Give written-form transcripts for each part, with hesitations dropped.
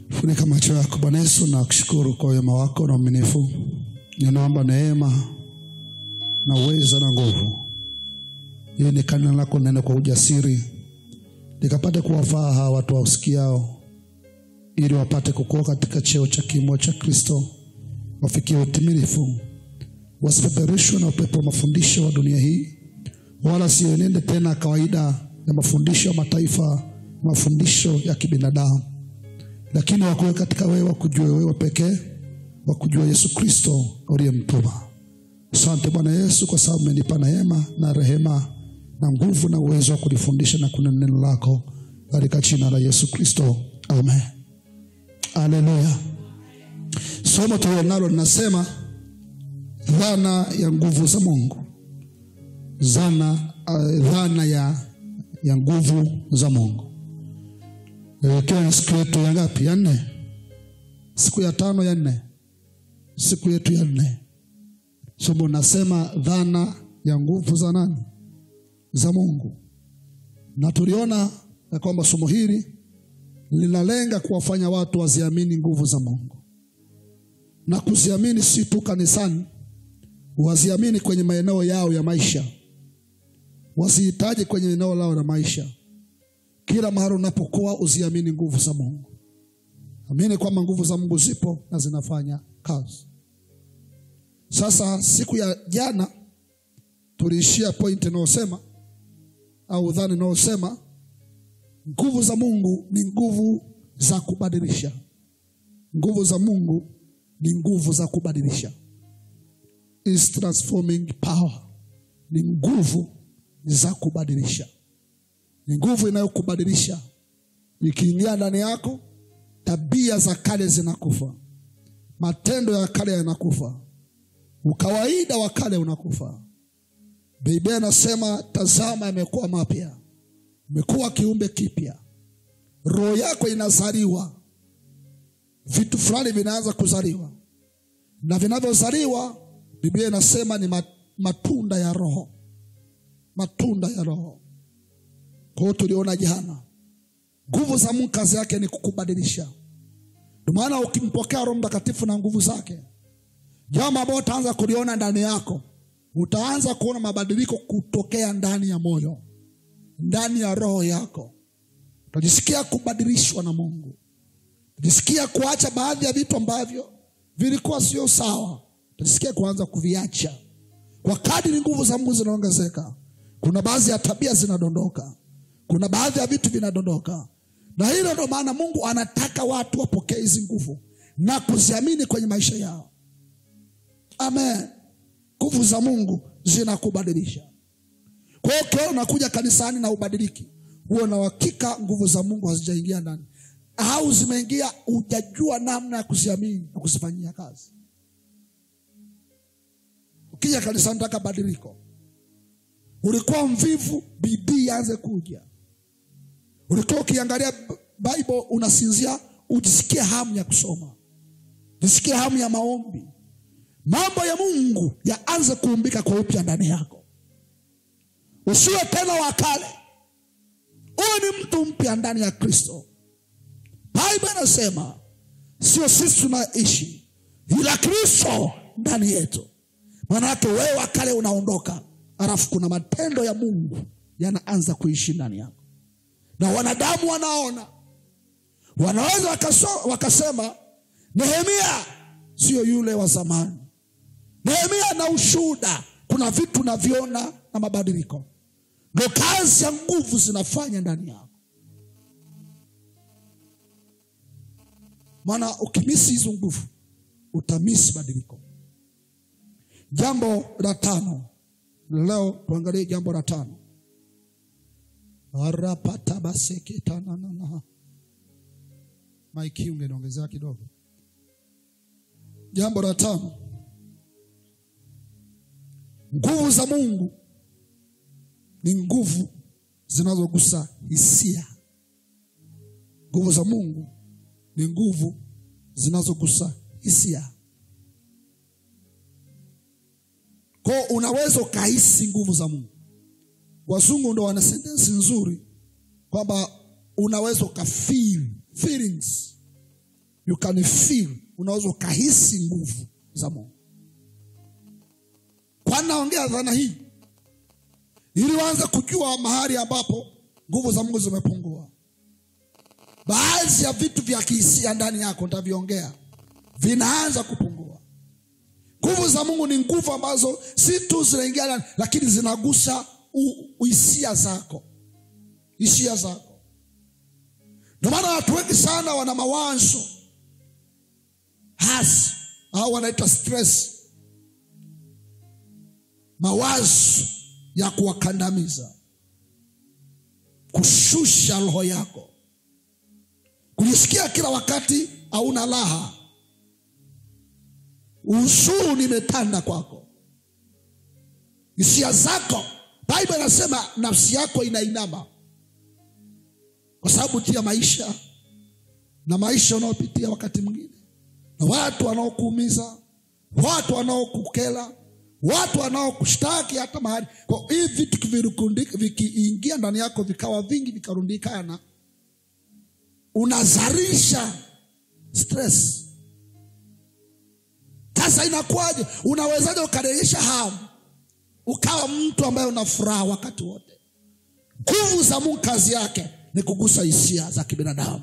Funika macho yako. Bwana Yesu, nakushukuru kwa wema wako na uaminifu. Ninaomba neema na uweza na nguvu, ili neno lako nene kwa ujasiri, likapate kuwafaa hawa watu wausikiao, ili wapate kukua katika cheo cha kimo cha Kristo, wafikie utimilifu, wasipeperushwe na upepo wa mafundisho wa dunia hii, wala sienende tena kawaida ya mafundisho ya mataifa, mafundisho ya kibinadamu, lakini wakuwe katika wewe, wakujue wewe pekee, wakujua Yesu Kristo uliyemtuma. Asante Bwana Yesu, kwa sababu umenipa neema na rehema na nguvu na uwezo wa kulifundisha na kunena neno lako, katika jina la Yesu Kristo, amen. Haleluya. Somo tulilonalo linasema dhana ya nguvu za Mungu. Dhana ya nguvu za Mungu. Kwa siku yetu ya ngapi? Ya 4. Siku ya 5 ya 4. Siku yetu ya 4. Somo nasema dhana ya nguvu za nani? Za Mungu. Na tuliona kwamba somo hili linalenga kuwafanya watu waziamini nguvu za Mungu. Na kuziamini si tu kanisani, waziamini kwenye maeneo yao ya maisha. Wasihitaji kwenye eneo lao la maisha. Kila mahali unapokuwa uziamini nguvu za Mungu. Amini kwamba nguvu za Mungu zipo na zinafanya kazi. Sasa siku ya jana tuliishia point inayosema, au dhana inayosema, nguvu za Mungu ni nguvu za kubadilisha. Nguvu za Mungu ni nguvu za kubadilisha. Is transforming power. Ni nguvu za kubadilisha. Ni nguvu inayokubadilisha. Ikiingia ndani yako, tabia za kale zinakufa. Matendo ya kale yanakufa. Ukawaida wa kale unakufa. Biblia inasema tazama yamekuwa mapya. Umekuwa kiumbe kipya. Roho yako inazaliwa. Vitu fulani vinaanza kuzaliwa. Na vinavyozaliwa Biblia inasema ni matunda ya Roho. Matunda ya Roho. Kwa hiyo tuliona jana, nguvu za Mungu kazi yake ni kukubadilisha. Ndio maana ukimpokea Roho Mtakatifu na nguvu zake, jambo ambalo utaanza kuliona ndani yako, utaanza kuona mabadiliko kutokea ndani ya moyo, ndani ya roho yako. Utajisikia kubadilishwa na Mungu. Utajisikia kuacha baadhi ya vitu ambavyo vilikuwa sio sawa. Utajisikia kuanza kuviacha. Kwa kadri nguvu za Mungu zinaongezeka, kuna baadhi ya tabia zinadondoka. Kuna baadhi ya vitu vinadondoka. Na hilo ndio maana Mungu anataka watu wapokee hizi nguvu na kuziamini kwenye maisha yao. Amen. Nguvu za Mungu zinakubadilisha. Kwa hiyo ukiona unakuja kanisani na ubadiliki, huo na hakika nguvu za Mungu hazijaingia ndani. Au zimeingia, hujajua namna ya kuziamini na kuzifanyia kazi. Ukija kanisani unataka badiliko, ulikuwa mvivu, bidii aanze kuja. Ulikuwa ukiangalia Bible unasinzia, ujisikie hamu ya kusoma. Ujisikie hamu ya maombi. Mambo ya Mungu yaanze kuumbika kwa upya ndani yako. Usiwe tena wa kale. Uwe ni mtu mpya ndani ya Kristo. Bible inasema sio sisi tunaishi, ila Kristo ndani yetu. Maana yake wewe wa kale unaondoka, alafu kuna matendo ya Mungu yanaanza kuishi ndani yako. Na wanadamu wanaona. Wanaweza wakasema Nehemia sio yule wa zamani. Nehemia na ushuhuda, kuna vitu naviona na mabadiliko. Ndio kazi ya nguvu zinafanya ndani yako. Maana ukimisi hizo nguvu, utamisi badiliko. Jambo la 5. Leo tuangalie jambo la 5. Arapata baseke tanana. Maiki ungeongezea kidogo. Jambo la 5. Nguvu za Mungu ni nguvu zinazogusa hisia. Nguvu za Mungu ni nguvu zinazogusa hisia. Kwa unaweza ukahisi nguvu za Mungu. Wazungu ndio wana sentensi nzuri kwamba unaweza ukafeel feelings. you can feel, unaweza ukahisi nguvu za Mungu. Kwa naongea dhana hii ili uanze kujua mahali ambapo nguvu za Mungu zimepungua. Baadhi ya vitu vya kihisia ndani yako nitaviongea vinaanza kupungua. Nguvu za Mungu ni nguvu ambazo si tu zinaingia lakini zinagusa hisia zako. Hisia zako. Ndio maana watu wengi sana wana mawazo hasi au wanaita stress. Mawazo ya kuwakandamiza, kushusha roho yako, kujisikia kila wakati hauna raha, huzuni imetanda kwako, hisia zako. Biblia inasema nafsi yako inainama kwa sababu ya maisha na maisha unayopitia wakati mwingine, na watu wanaokuumiza, watu wanaokukela, watu wanaokushtaki hata mahali. Kwa hivi vitu vikiingia ndani yako vikawa vingi vikarundikana, unazalisha stress. Sasa inakuwaje? Unawezaje ukarejesha hamu ukawa mtu ambaye una furaha wakati wote? Nguvu za Mungu kazi yake ni kugusa hisia za kibinadamu.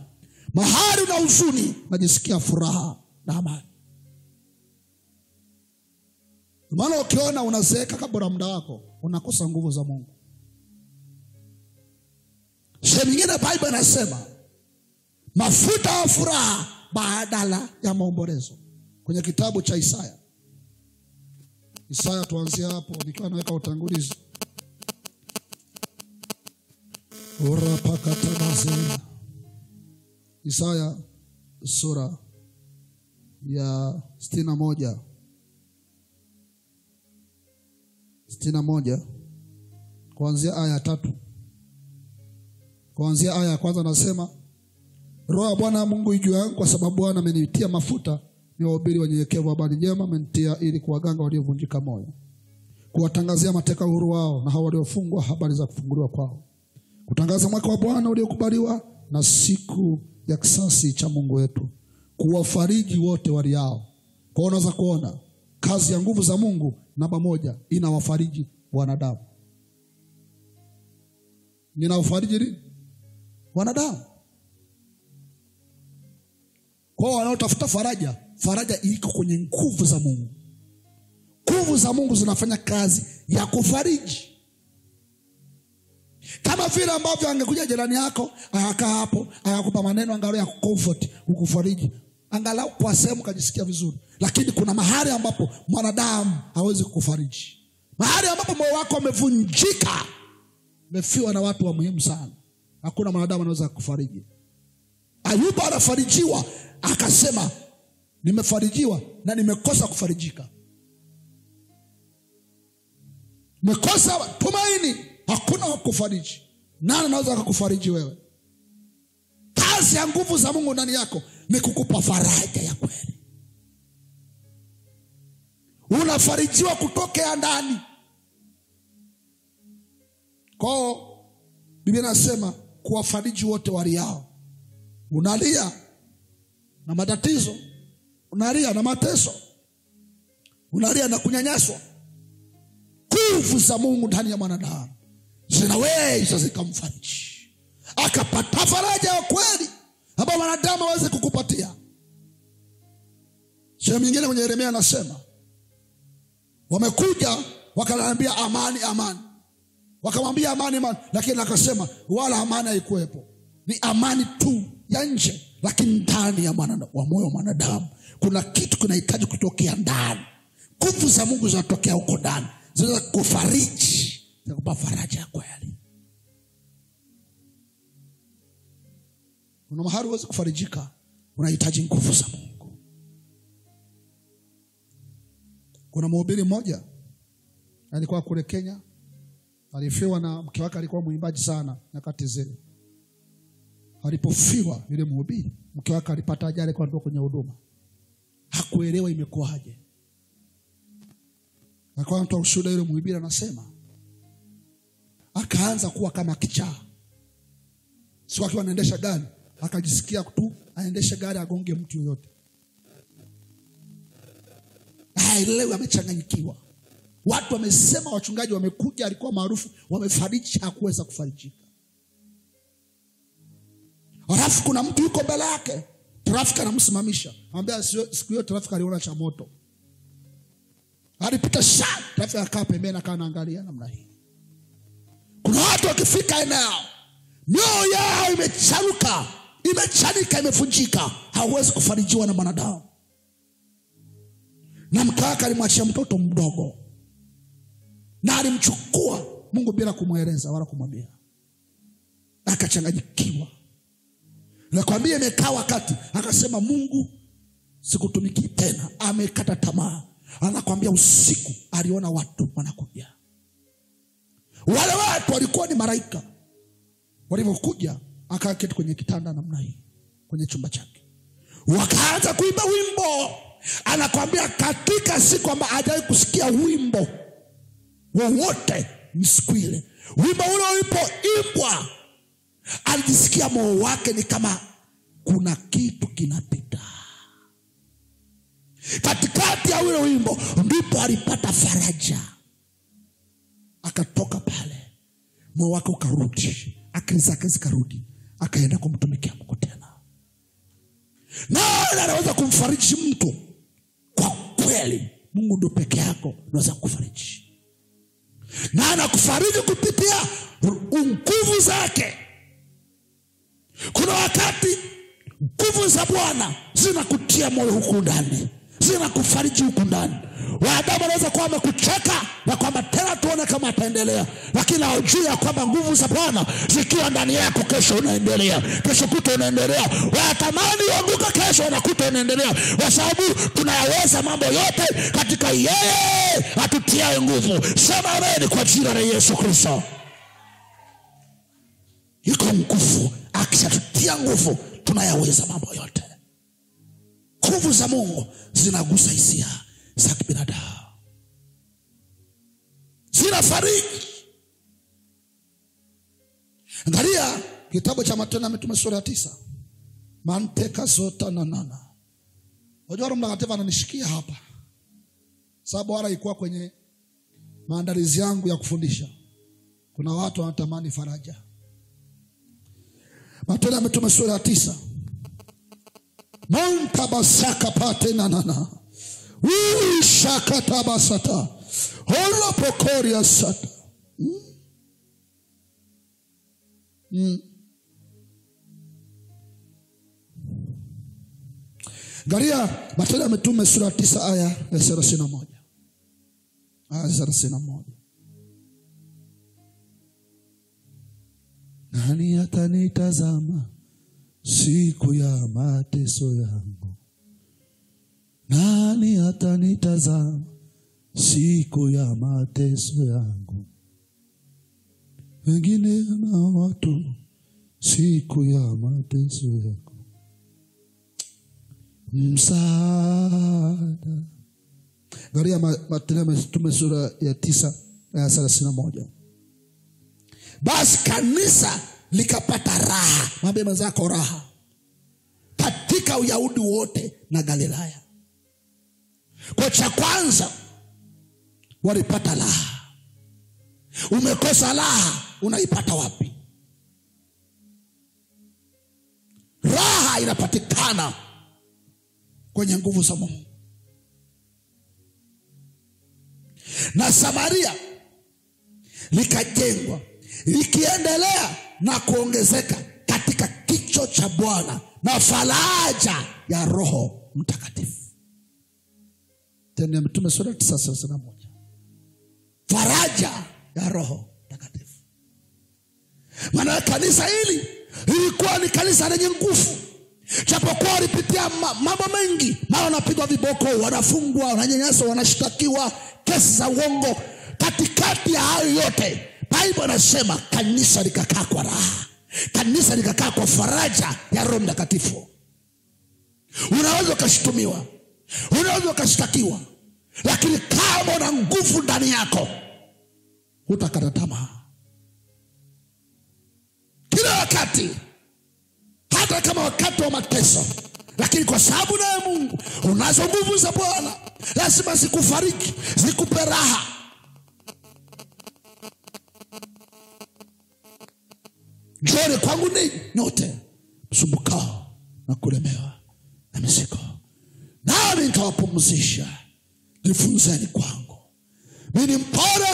Mahali una huzuni, unajisikia furaha na amani. Maana ukiona unazeeka kabla muda wako, unakosa nguvu za Mungu. Sehemu nyingine Biblia inasema mafuta ya furaha badala ya maombolezo. Kwenye kitabu cha Isaya. Isaya tuanzie hapo nikiwa naweka utangulizi. Ora pakatabaze. Isaya sura ya 61 kuanzia aya 3. Kuanzia aya ya kwanza nasema, Roho ya Bwana Mungu juu yangu kwa sababu Bwana amenitia mafuta niwahubiri wanyenyekevu habari njema, amenitia ili kuwaganga waliovunjika moyo, kuwatangazia mateka uhuru wao, na hao waliofungwa habari za kufunguliwa kwao, kutangaza mwaka wa Bwana uliokubaliwa na siku ya kisasi cha Mungu wetu, kuwafariji wote waliao. Kwa unaweza kuona kazi ya nguvu za Mungu namba moja, inawafariji wanadamu. Inawafariji nini? Wanadamu. Kwa wanaotafuta faraja, faraja iko kwenye nguvu za Mungu. Nguvu za Mungu zinafanya kazi ya kufariji. Kama vile ambavyo angekuja jirani yako, akakaa hapo, akakupa maneno angalau ya comfort, ukufariji, angalau kwa sehemu kujisikia vizuri. Lakini kuna mahali ambapo mwanadamu hawezi kukufariji. Mahali ambapo moyo wako umevunjika, umefiwa na watu wa muhimu sana, hakuna mwanadamu anaweza kukufariji. Ayubu anafarijiwa, akasema nimefarijiwa na nimekosa kufarijika. Nimekosa tumaini, hakuna wa kufariji. Nani anaweza kukufariji wewe? Kazi ya nguvu za Mungu ndani yako ni kukupa faraja ya kweli. Unafarijiwa kutokea ndani. Kwa Biblia inasema kuwafariji wote waliao. Unalia na matatizo, unalia na mateso, unalia na kunyanyaswa, nguvu za Mungu ndani ya mwanadamu zinaweza zikamfariji, akapata faraja ya kweli ambayo mwanadamu hawezi kukupatia. Sehemu nyingine kwenye Yeremia anasema wamekuja wakaniambia amani amani, wakamwambia amani amani, lakini akasema wala amani haikuwepo. Ni amani tu ya nje, lakini ndani ya moyo wa mwanadamu kuna kitu kinahitaji kutokea ndani. Nguvu za Mungu zinatokea huko ndani, zinaweza kufariji, zinakupa faraja ya kweli. Kuna mahali huwezi kufarijika, unahitaji nguvu za Mungu. Kuna mhubiri mmoja alikuwa kule Kenya, alifiwa na mke wake, alikuwa mwimbaji sana nyakati zile. Alipofiwa yule mhubiri, mke wake alipata ajali kwa ndo kwenye huduma. Hakuelewa imekuaje. Akawa mtu ushuhuda, yule mhubiri anasema akaanza kuwa kama kichaa. Sio akiwa anaendesha gari, akajisikia tu aendeshe gari agonge mtu yoyote. Haelewi, amechanganyikiwa. Watu wamesema, wachungaji wamekuja, alikuwa maarufu, wamefariji, hakuweza kufarijika. Halafu kuna mtu yuko mbele yake, trafiki anamsimamisha. Anambia siku hiyo trafiki aliona cha moto. Alipita trafiki akaa pembeni akaa anaangalia namna hii. Kuna watu wakifika eneo, mioyo yao imecharuka, imechanika, imevunjika, hawezi kufarijiwa na wanadamu. Na mke wake alimwachia mtoto mdogo, na alimchukua Mungu bila kumweleza wala kumwambia. Akachanganyikiwa. Nakwambia imekaa wakati akasema, Mungu sikutumiki tena, amekata tamaa. Anakwambia usiku aliona watu wanakuja. Wale watu walikuwa ni malaika. Walipokuja akaketi kwenye kitanda namna hii kwenye chumba chake. Wakaanza kuimba wimbo. Anakwambia katika siku ambayo hajawahi kusikia wimbo wowote ni siku ile. Wimbo ule ulipoimbwa, alijisikia moyo wake ni kama kuna kitu kinapita. Katikati ya ule wimbo ndipo alipata faraja. Akatoka pale, moyo wake ukarudi, akili zake zikarudi, akaenda kumtumikia Mungu tena. Na anaweza kumfariji mtu kwa kweli. Mungu ndio peke yako anaweza kufariji. Na anakufariji kupitia nguvu zake. Kuna wakati nguvu za Bwana zinakutia moyo huku ndani, zinakufariji huku ndani. Wanadamu wanaweza kuwa wamekucheka na kwamba tena tuone kama ataendelea, lakini hawajui ya kwamba nguvu za Bwana zikiwa ndani yako, kesho unaendelea, kesho kuto unaendelea. Watamani uanguke, kesho unakuta unaendelea, kwa sababu tunayaweza mambo yote katika yeye atutiaye nguvu. Sema amen kwa jina la Yesu Kristo. Yuko nguvu, akishatutia nguvu tunayaweza mambo yote. Nguvu za Mungu zinagusa hisia za kibinadamu, zinafariji. Angalia kitabu cha Matendo ya Mitume sura ya 9. Manteka zota na nana. Unajua Roho Mtakatifu ananishikia hapa, sababu wala ilikuwa kwenye maandalizi yangu ya kufundisha. Kuna watu wanatamani faraja. Matendo ya Mitume sura ya 9. Montabasaka pate na nana. Shakatabasata. Hola pokoria sata. Garia Matendo ya Mitume sura 9 aya ya 31. Aya 31. Nani atanitazama siku ya mateso yangu? Nani atanitazama siku ya mateso yangu? Wengine na watu siku ya mateso yangu. Msaada. Garia Matendo ya Mitume sura ya 9 aya 31. Basi kanisa likapata raha. Mwambie mwenzako raha. Katika Uyahudi wote na Galilaya. Kwa cha kwanza walipata raha. Umekosa raha, unaipata wapi? Raha inapatikana kwenye nguvu za Mungu. Na Samaria likajengwa, likiendelea na kuongezeka katika kicho cha Bwana na faraja ya Roho Mtakatifu. Tena Mitume sura 9:31. Faraja ya Roho Mtakatifu. Maana kanisa hili lilikuwa ni kanisa lenye nguvu. Japokuwa walipitia mambo mengi, mara wanapigwa viboko, wanafungwa, wananyanyaswa, wanashtakiwa kesi za uongo. Katikati ya hayo yote, Biblia inasema kanisa likakaa kwa raha. Kanisa likakaa kwa faraja ya Roho Mtakatifu. Unaweza ukashtumiwa, unaweza ukashtakiwa, lakini kama una nguvu ndani yako, hutakata tamaa. Kila wakati, hata hata kama wakati wa mateso, lakini kwa sababu naye Mungu unazo nguvu za Bwana, lazima zikufariki, zikupe raha. Njoni kwangu ninyi nyote msumbukao na kulemewa na mizigo, nami nitawapumzisha. Jifunzeni kwangu, mimi ni mpole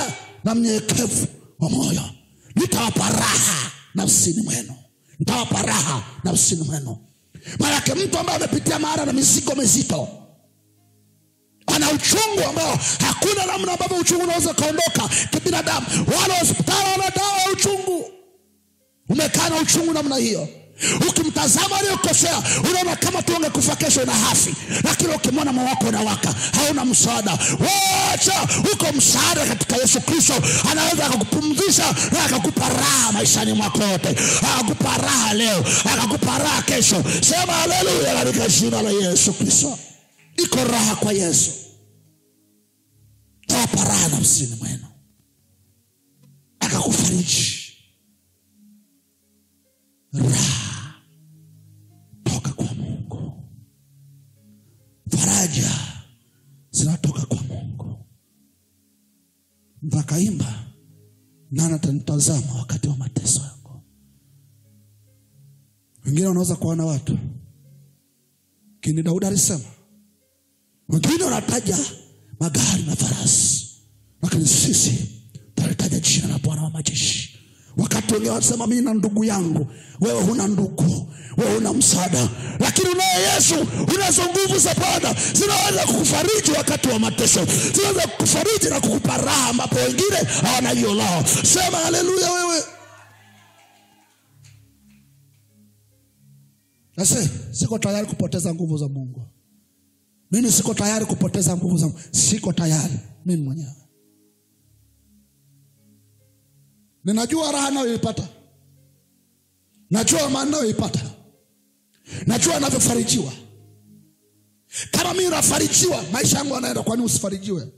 na mnyenyekevu wa moyo, nitawapa raha nafsini mwenu. Nitawapa raha nafsini mwenu. Maana mtu ambaye amepitia mara na mizigo mizito, ana uchungu ambao hakuna namna ambavyo uchungu unaweza kaondoka kibinadamu. Wala hospitali wana dawa ya uchungu. Umekaa na uchungu namna hiyo, ukimtazama aliyokosea unaona kama tu ungekufa kesho na hafi, lakini ukimwona moyo wako unawaka, hauna msaada. Wacha uko msaada katika Yesu Kristo. Anaweza akakupumzisha na akakupa raha maishani mwako yote. Akakupa raha leo, akakupa raha kesho. Sema haleluya katika jina la Yesu Kristo. Iko raha kwa Yesu. Tawapa raha nafsini mwenu, akakufariji. Raha toka kwa Mungu, faraja zinatoka kwa Mungu. Mtakaimba, nani atanitazama wakati wa mateso yako? Wengine wanaweza kuona watu, kini Daudi alisema. Wengine wanataja magari na farasi, lakini sisi tunataja jina la Bwana wa majeshi. Wakati wengine wanasema mimi na ndugu yangu, wewe huna ndugu, wewe huna msaada, lakini unaye Yesu. Unazo nguvu za Bwana, zinaweza kukufariji wakati wa mateso, zinaweza kukufariji na kukupa raha ambapo wengine hawana hiyo raha. Sema haleluya wewe. Sasa siko tayari kupoteza nguvu za Mungu. Mimi siko tayari kupoteza nguvu za Mungu. Siko tayari mimi mwenyewe. Ninajua raha nayoipata, najua amani nayoipata, najua ninavyofarijiwa. Kama mimi nafarijiwa, maisha yangu yanaenda, kwa nini usifarijiwe?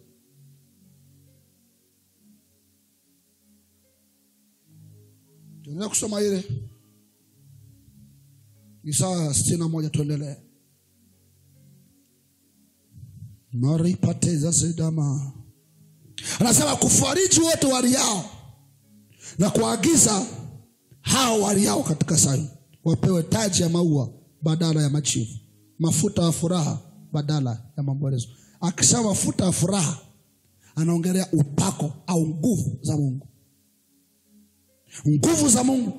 Tuendelee kusoma ile Isaya 61, tuendelee. Maripateza sedama. Anasema kufariji wote waliao na kuagiza hao waliao katika Sayuni wapewe taji ya maua badala ya machivu, mafuta ya furaha badala ya maombolezo. Akisema mafuta ya furaha, anaongelea upako au nguvu za Mungu. Nguvu za Mungu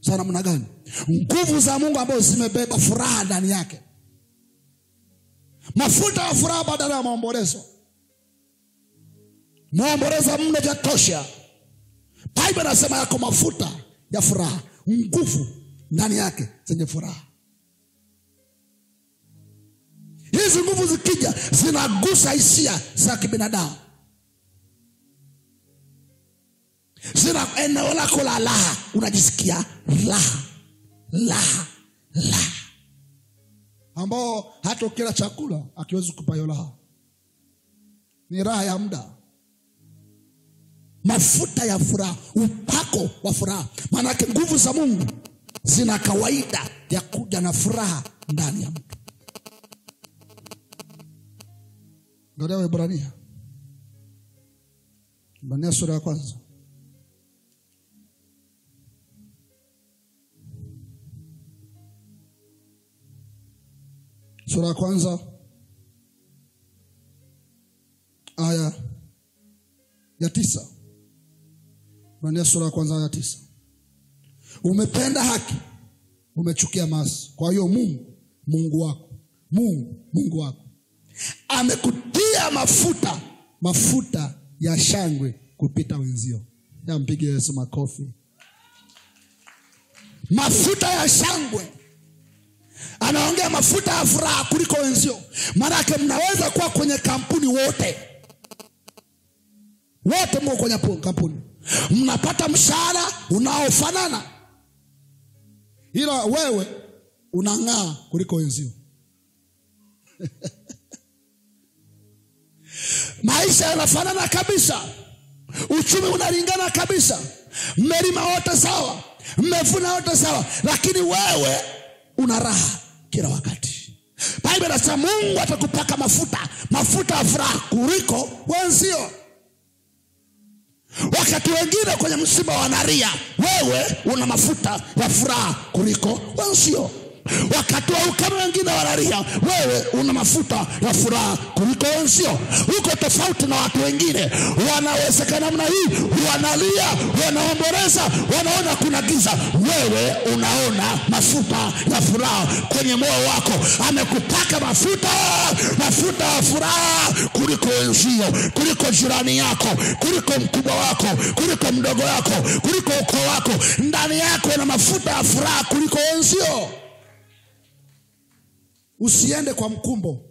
za namna gani? Nguvu za Mungu ambazo zimebeba furaha ndani yake. Mafuta ya furaha badala ya maombolezo. Maombolezo mne jatosha. Biblia inasema yako mafuta ya furaha, nguvu ndani yake zenye furaha. Hizi nguvu zikija zinagusa hisia za kibinadamu. Zina eneo lako la raha, unajisikia raha. Ambao hata ukila chakula akiwezi kupa hiyo raha. Ni raha ya muda. Mafuta ya furaha, upako wa furaha. Maana yake nguvu za Mungu zina kawaida ya kuja na furaha ndani ya mtu. Angalia Waebrania. Waebrania sura ya 1. Sura ya 1 aya ya 9. Waebrania sura ya 1 aya 9. Umependa haki, umechukia maasi. Kwa hiyo Mungu wako amekutia mafuta ya shangwe kupita wenzio. Mpige Yesu makofi. Mafuta ya shangwe. Anaongea mafuta ya furaha kuliko wenzio. Maana yake mnaweza kuwa kwenye kampuni wote mko kwenye kampuni, mnapata mshahara unaofanana, ila wewe unang'aa kuliko wenzio. Maisha yanafanana kabisa, uchumi unalingana kabisa, mmelima wote sawa, mmevuna wote sawa, lakini wewe una raha kila wakati. Biblia inasema Mungu atakupaka mafuta ya furaha kuliko wenzio. Wakati wengine kwenye msiba wanalia, wewe una mafuta ya furaha kuliko wenzio. Wakati wa ukame wengine wanalia, wewe una mafuta ya furaha kuliko wenzio. Uko tofauti na watu wengine. Wanawezekana namna hii, wanalia, wanaomboleza, wanaona kuna giza. Wewe unaona mafuta ya furaha kwenye moyo wako. Amekupaka mafuta ya furaha kuliko wenzio, kuliko jirani yako, kuliko mkubwa wako, kuliko mdogo wako, kuliko ukoo wako. Ndani yako na mafuta ya furaha kuliko wenzio. Usiende kwa mkumbo.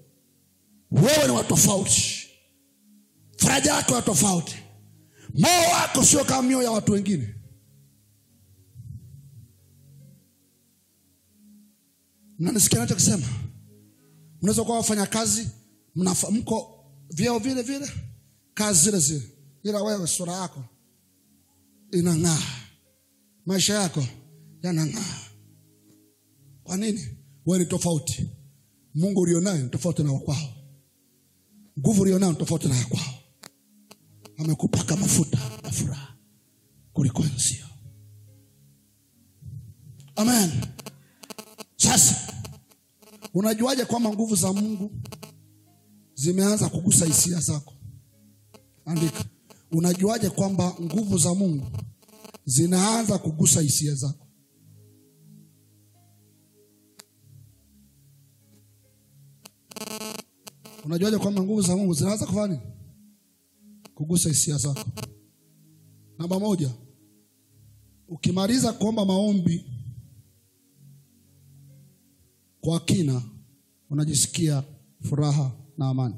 Wewe ni wa tofauti. Faraja yako ya tofauti. Moyo wako sio kama mioyo ya watu wengine. Mnanisikia ninachosema? Mnaweza kuwa wafanya kazi, mko vyeo vile vile, kazi zile zile, ila wewe sura yako inang'aa, maisha yako yanang'aa. Kwa nini? Wewe ni tofauti. Mungu ulionayo ni tofauti na kwao. Nguvu ulionayo ni tofauti na kwao. Amekupaka mafuta ya furaha kuliko wenzio. Amen. Sasa unajuaje kwamba nguvu za Mungu zimeanza kugusa hisia zako? Andika. Unajuaje kwamba nguvu za Mungu zinaanza kugusa hisia zako? Unajuaje kwamba nguvu za Mungu zinaanza kufanya nini? Kugusa hisia zako. Namba 1, ukimaliza kuomba maombi kwa kina, unajisikia furaha na amani.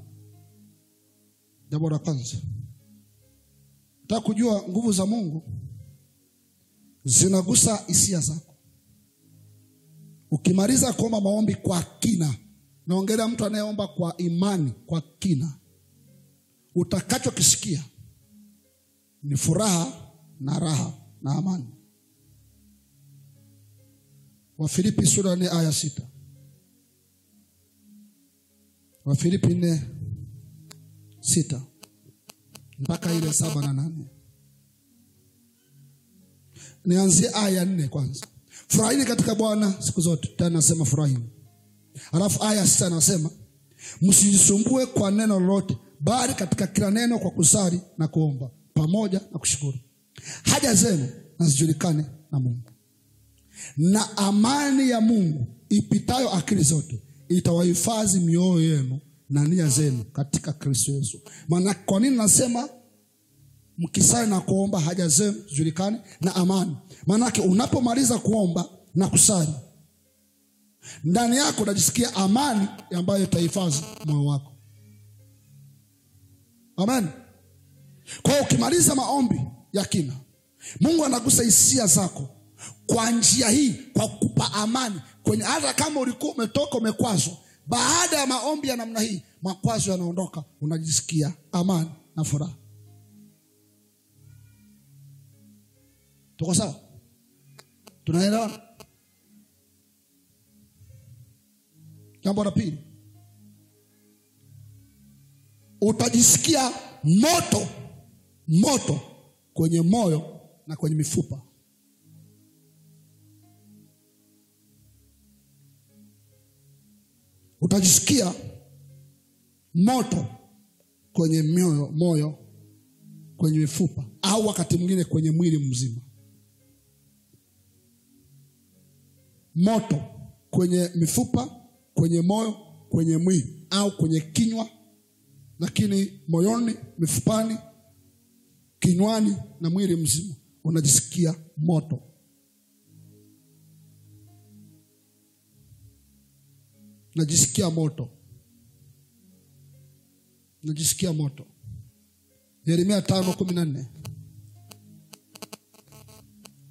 Jambo la kwanza. Nataka kujua nguvu za Mungu zinagusa hisia zako. Ukimaliza kuomba maombi kwa kina, naongelea mtu anayeomba kwa imani kwa kina, utakachokisikia ni furaha na raha na amani. Wafilipi sura 4 aya 6. Wafilipi 4:6 mpaka ile 7 na 8. Nianzie aya 4 kwanza. Furahini katika Bwana siku zote. Tena nasema furahini. Alafu aya 6 nasema msijisumbue kwa neno lolote, bali katika kila neno kwa kusali na kuomba pamoja na kushukuru, haja zenu na zijulikane na Mungu. Na amani ya Mungu ipitayo akili zote itawahifadhi mioyo yenu na nia zenu katika Kristo Yesu. Maana kwa nini nasema mkisali na kuomba haja zenu zijulikane na amani? Maana unapomaliza kuomba na kusali, ndani yako unajisikia amani ambayo itahifadhi moyo wako. Amen. Kwa ukimaliza maombi ya kina, Mungu anagusa hisia zako kwa njia hii, kwa kukupa amani kwenye, hata kama ulikuwa umetoka umekwazwa, baada ya maombi ya namna hii makwazo yanaondoka, unajisikia amani na furaha. Tuko sawa? Tunaelewa? Jambo la pili, utajisikia moto kwenye moyo na kwenye mifupa. Utajisikia moto kwenye moyo, kwenye mifupa, au wakati mwingine kwenye mwili mzima. Moto kwenye mifupa, kwenye moyo, kwenye mwili, au kwenye kinywa, lakini moyoni, mifupani, kinywani na mwili mzima unajisikia moto. Najisikia moto. Yeremia 5:14.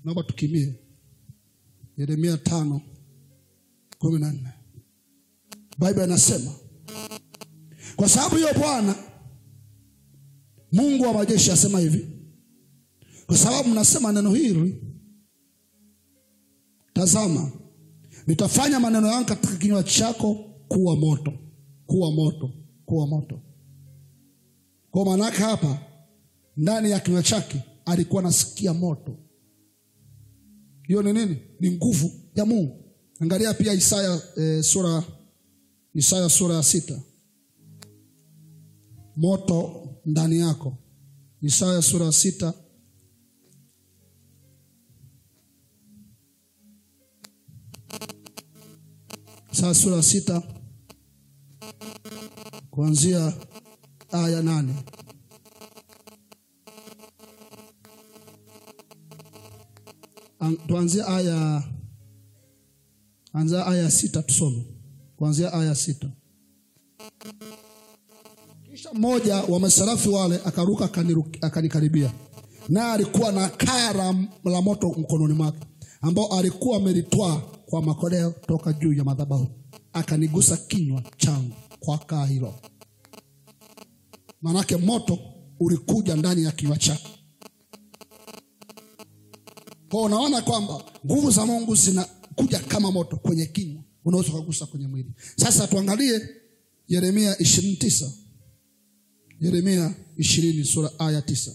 Naomba tukimie. Yeremia 5:14. Biblia inasema, kwa sababu hiyo Bwana Mungu wa majeshi asema hivi, kwa sababu mnasema neno hili, tazama Nitafanya maneno yangu katika kinywa chako kuwa moto. Kuwa moto. Kuwa moto. Kwa maana hapa ndani ya kinywa chake alikuwa anasikia moto. Hiyo ni nini? Ni nguvu ya Mungu. Angalia pia Isaya sura ya 6. Moto ndani yako. Isaya sura ya 6. Isaya sura ya 6 kuanzia aya 8. Tuanzia aya 6 tusome. Kuanzia aya 6. Kisha mmoja wa maserafi wale akaruka akanikaribia. Na alikuwa na kara la moto mkononi mwake, ambao alikuwa amelitwaa kwa makodeo toka juu ya madhabahu. Akanigusa kinywa changu kwa kaa hilo. Manake moto ulikuja ndani ya kinywa chake. Kwa unaona kwamba nguvu za Mungu zinakuja kama moto kwenye kinywa, unaweza kugusa kwenye mwili. Sasa tuangalie Yeremia 29. Yeremia 20 sura aya 9.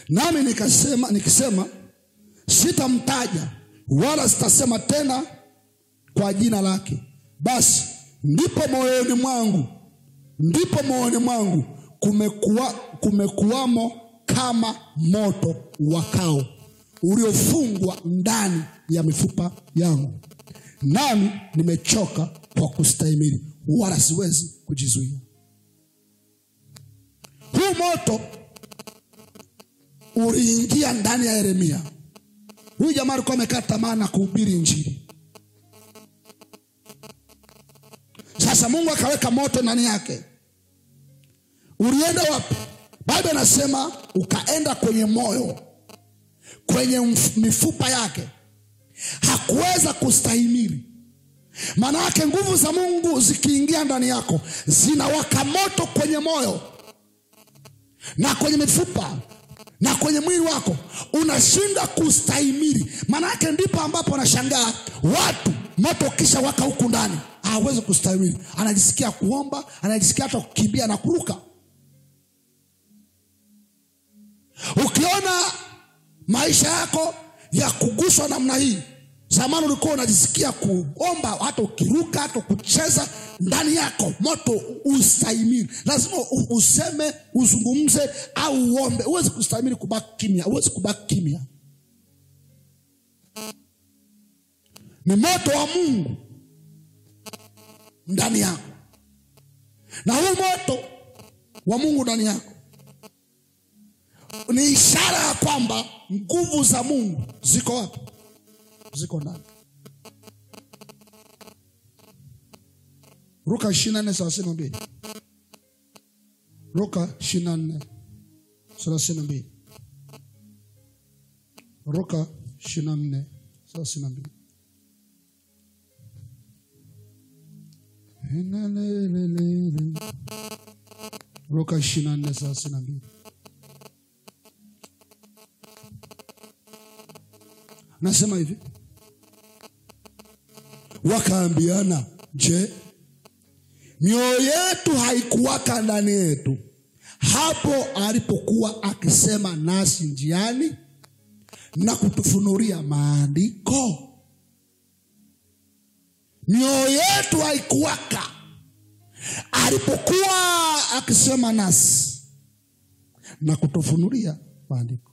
Nami nikisema sitamtaja wala sitasema tena kwa jina lake. Basi ndipo moyoni mwangu kumekuwamo kama moto wakao uliofungwa ndani ya mifupa yangu. Nami nimechoka kwa kustahimili, wala siwezi kujizuia. Huu moto uliingia ndani ya Yeremia. Huyu jamaa alikuwa amekata tamaa na kuhubiri injili. Sasa Mungu akaweka moto ndani yake. Ulienda wapi? Biblia inasema ukaenda kwenye moyo, kwenye mifupa yake. Hakuweza kustahimili. Maana yake nguvu za Mungu zikiingia ndani yako zinawaka moto kwenye moyo na kwenye mifupa na kwenye mwili wako, unashinda kustahimili. Maana yake ndipo ambapo unashangaa watu moto kisha waka huku ndani hawezi kustahimili. Anajisikia kuomba, anajisikia hata kukimbia na kuruka. Ukiona maisha yako ya kuguswa namna hii, zamani ulikuwa unajisikia kuomba, hata ukiruka, hata kucheza, ndani yako moto ustahimili. Lazima useme, uzungumze au uombe. Huwezi kustahimili kubaki kimya. Huwezi kubaki kimya. Ni moto wa Mungu ndani yako. Na huu moto wa Mungu ndani yako ni ishara ya kwamba nguvu za Mungu ziko wapi? Ziko ndani. Luka 24:32. Luka 24:32. Luka 24:32. Luka 24:32. Nasema hivi, wakaambiana, je, mioyo yetu haikuwaka ndani yetu hapo alipokuwa akisema nasi njiani na kutufunulia maandiko? Mioyo yetu haikuwaka alipokuwa akisema nasi na kutufunulia maandiko.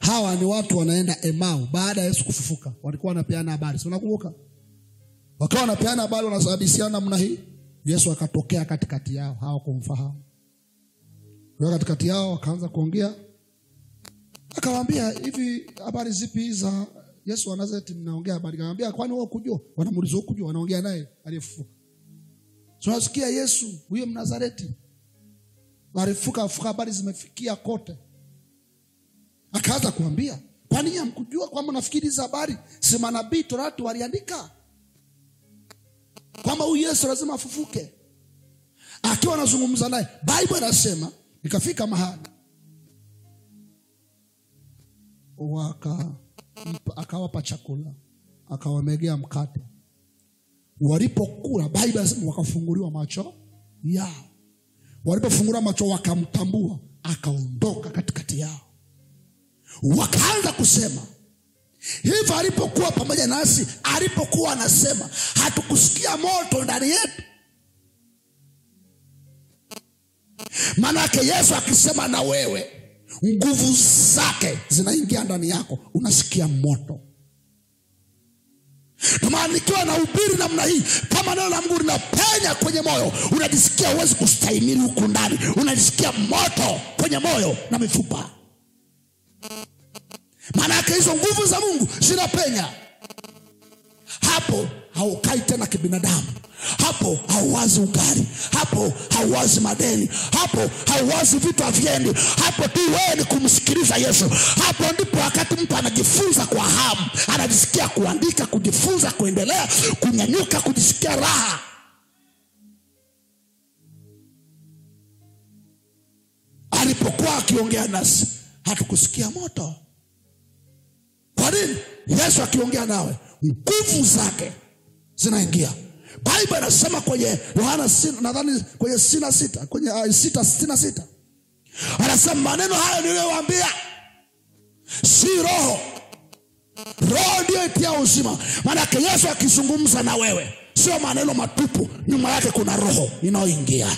Hawa ni watu wanaenda Emau baada ya Yesu kufufuka. Walikuwa wanapeana habari. Si unakumbuka? Wakawa wanapeana habari, wanasahadisiana namna hii. Yesu akatokea katikati yao, hawakumfahamu. Kwa katikati yao wakaanza kuongea. Akawaambia, hivi habari zipi za Yesu wa Nazareti mnaongea habari? Akawaambia, kwani wao kujua? Wanamuuliza wao kujua, wanaongea naye aliyefufuka. Tunasikia Yesu huyo Mnazareti alifufuka, habari zimefikia kote. Akaanza kuambia, kwani hamkujua kwamba nafikiri hizo habari si manabii Torati waliandika kwamba huyu Yesu lazima afufuke? Akiwa anazungumza naye, Biblia inasema ikafika mahali akawapa chakula, akawamegea mkate. Walipokula, Biblia inasema wakafunguliwa macho yao. Walipofunguliwa macho wakamtambua, akaondoka katikati yao. Wakaanza kusema, hivi alipokuwa pamoja nasi, alipokuwa anasema, hatukusikia moto ndani yetu? Manake Yesu akisema na wewe, nguvu zake zinaingia ndani yako, unasikia moto. Kama nikiwa na ubiri namna hii, kama neno la Mungu linapenya kwenye moyo, unajisikia huwezi kustahimili huku ndani, unajisikia moto kwenye moyo na mifupa. Manake hizo nguvu za Mungu zinapenya. Hapo haukai tena kibinadamu. Hapo hauwazi ugali. Hapo hauwazi madeni. Hapo hauwazi vitu haviendi. Hapo tu wewe ni kumsikiliza Yesu. Hapo ndipo wakati mtu anajifunza kwa hamu, anajisikia kuandika, kujifunza, kuendelea, kunyanyuka, kujisikia raha. Alipokuwa akiongea nasi, hatukusikia moto. Kwa nini? Yesu akiongea nawe, nguvu zake zinaingia. Biblia inasema kwenye Yohana nadhani kwenye 66, kwenye 6:66. Anasema maneno haya niliyowaambia si roho. Roho ndio itia uzima. Maana Yesu akizungumza na wewe, sio maneno matupu, nyuma yake kuna roho inayoingia.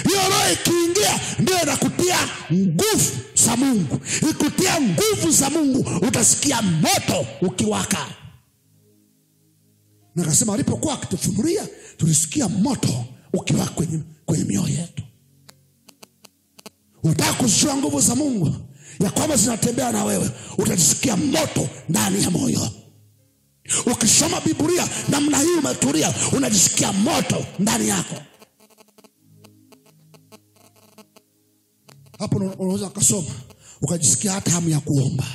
Hiyo roho ikiingia ndio inakutia nguvu za Mungu. Ikutia nguvu za Mungu, utasikia moto ukiwaka. Na akasema alipokuwa akitufunulia, tulisikia moto ukiwaka kwenye mioyo yetu. Unataka kujua nguvu za Mungu ya kwamba zinatembea na wewe, utajisikia moto ndani ya moyo. Ukisoma Biblia namna hii umetulia, unajisikia moto ndani yako. Hapo unaweza kusoma ukajisikia hata hamu ya kuomba.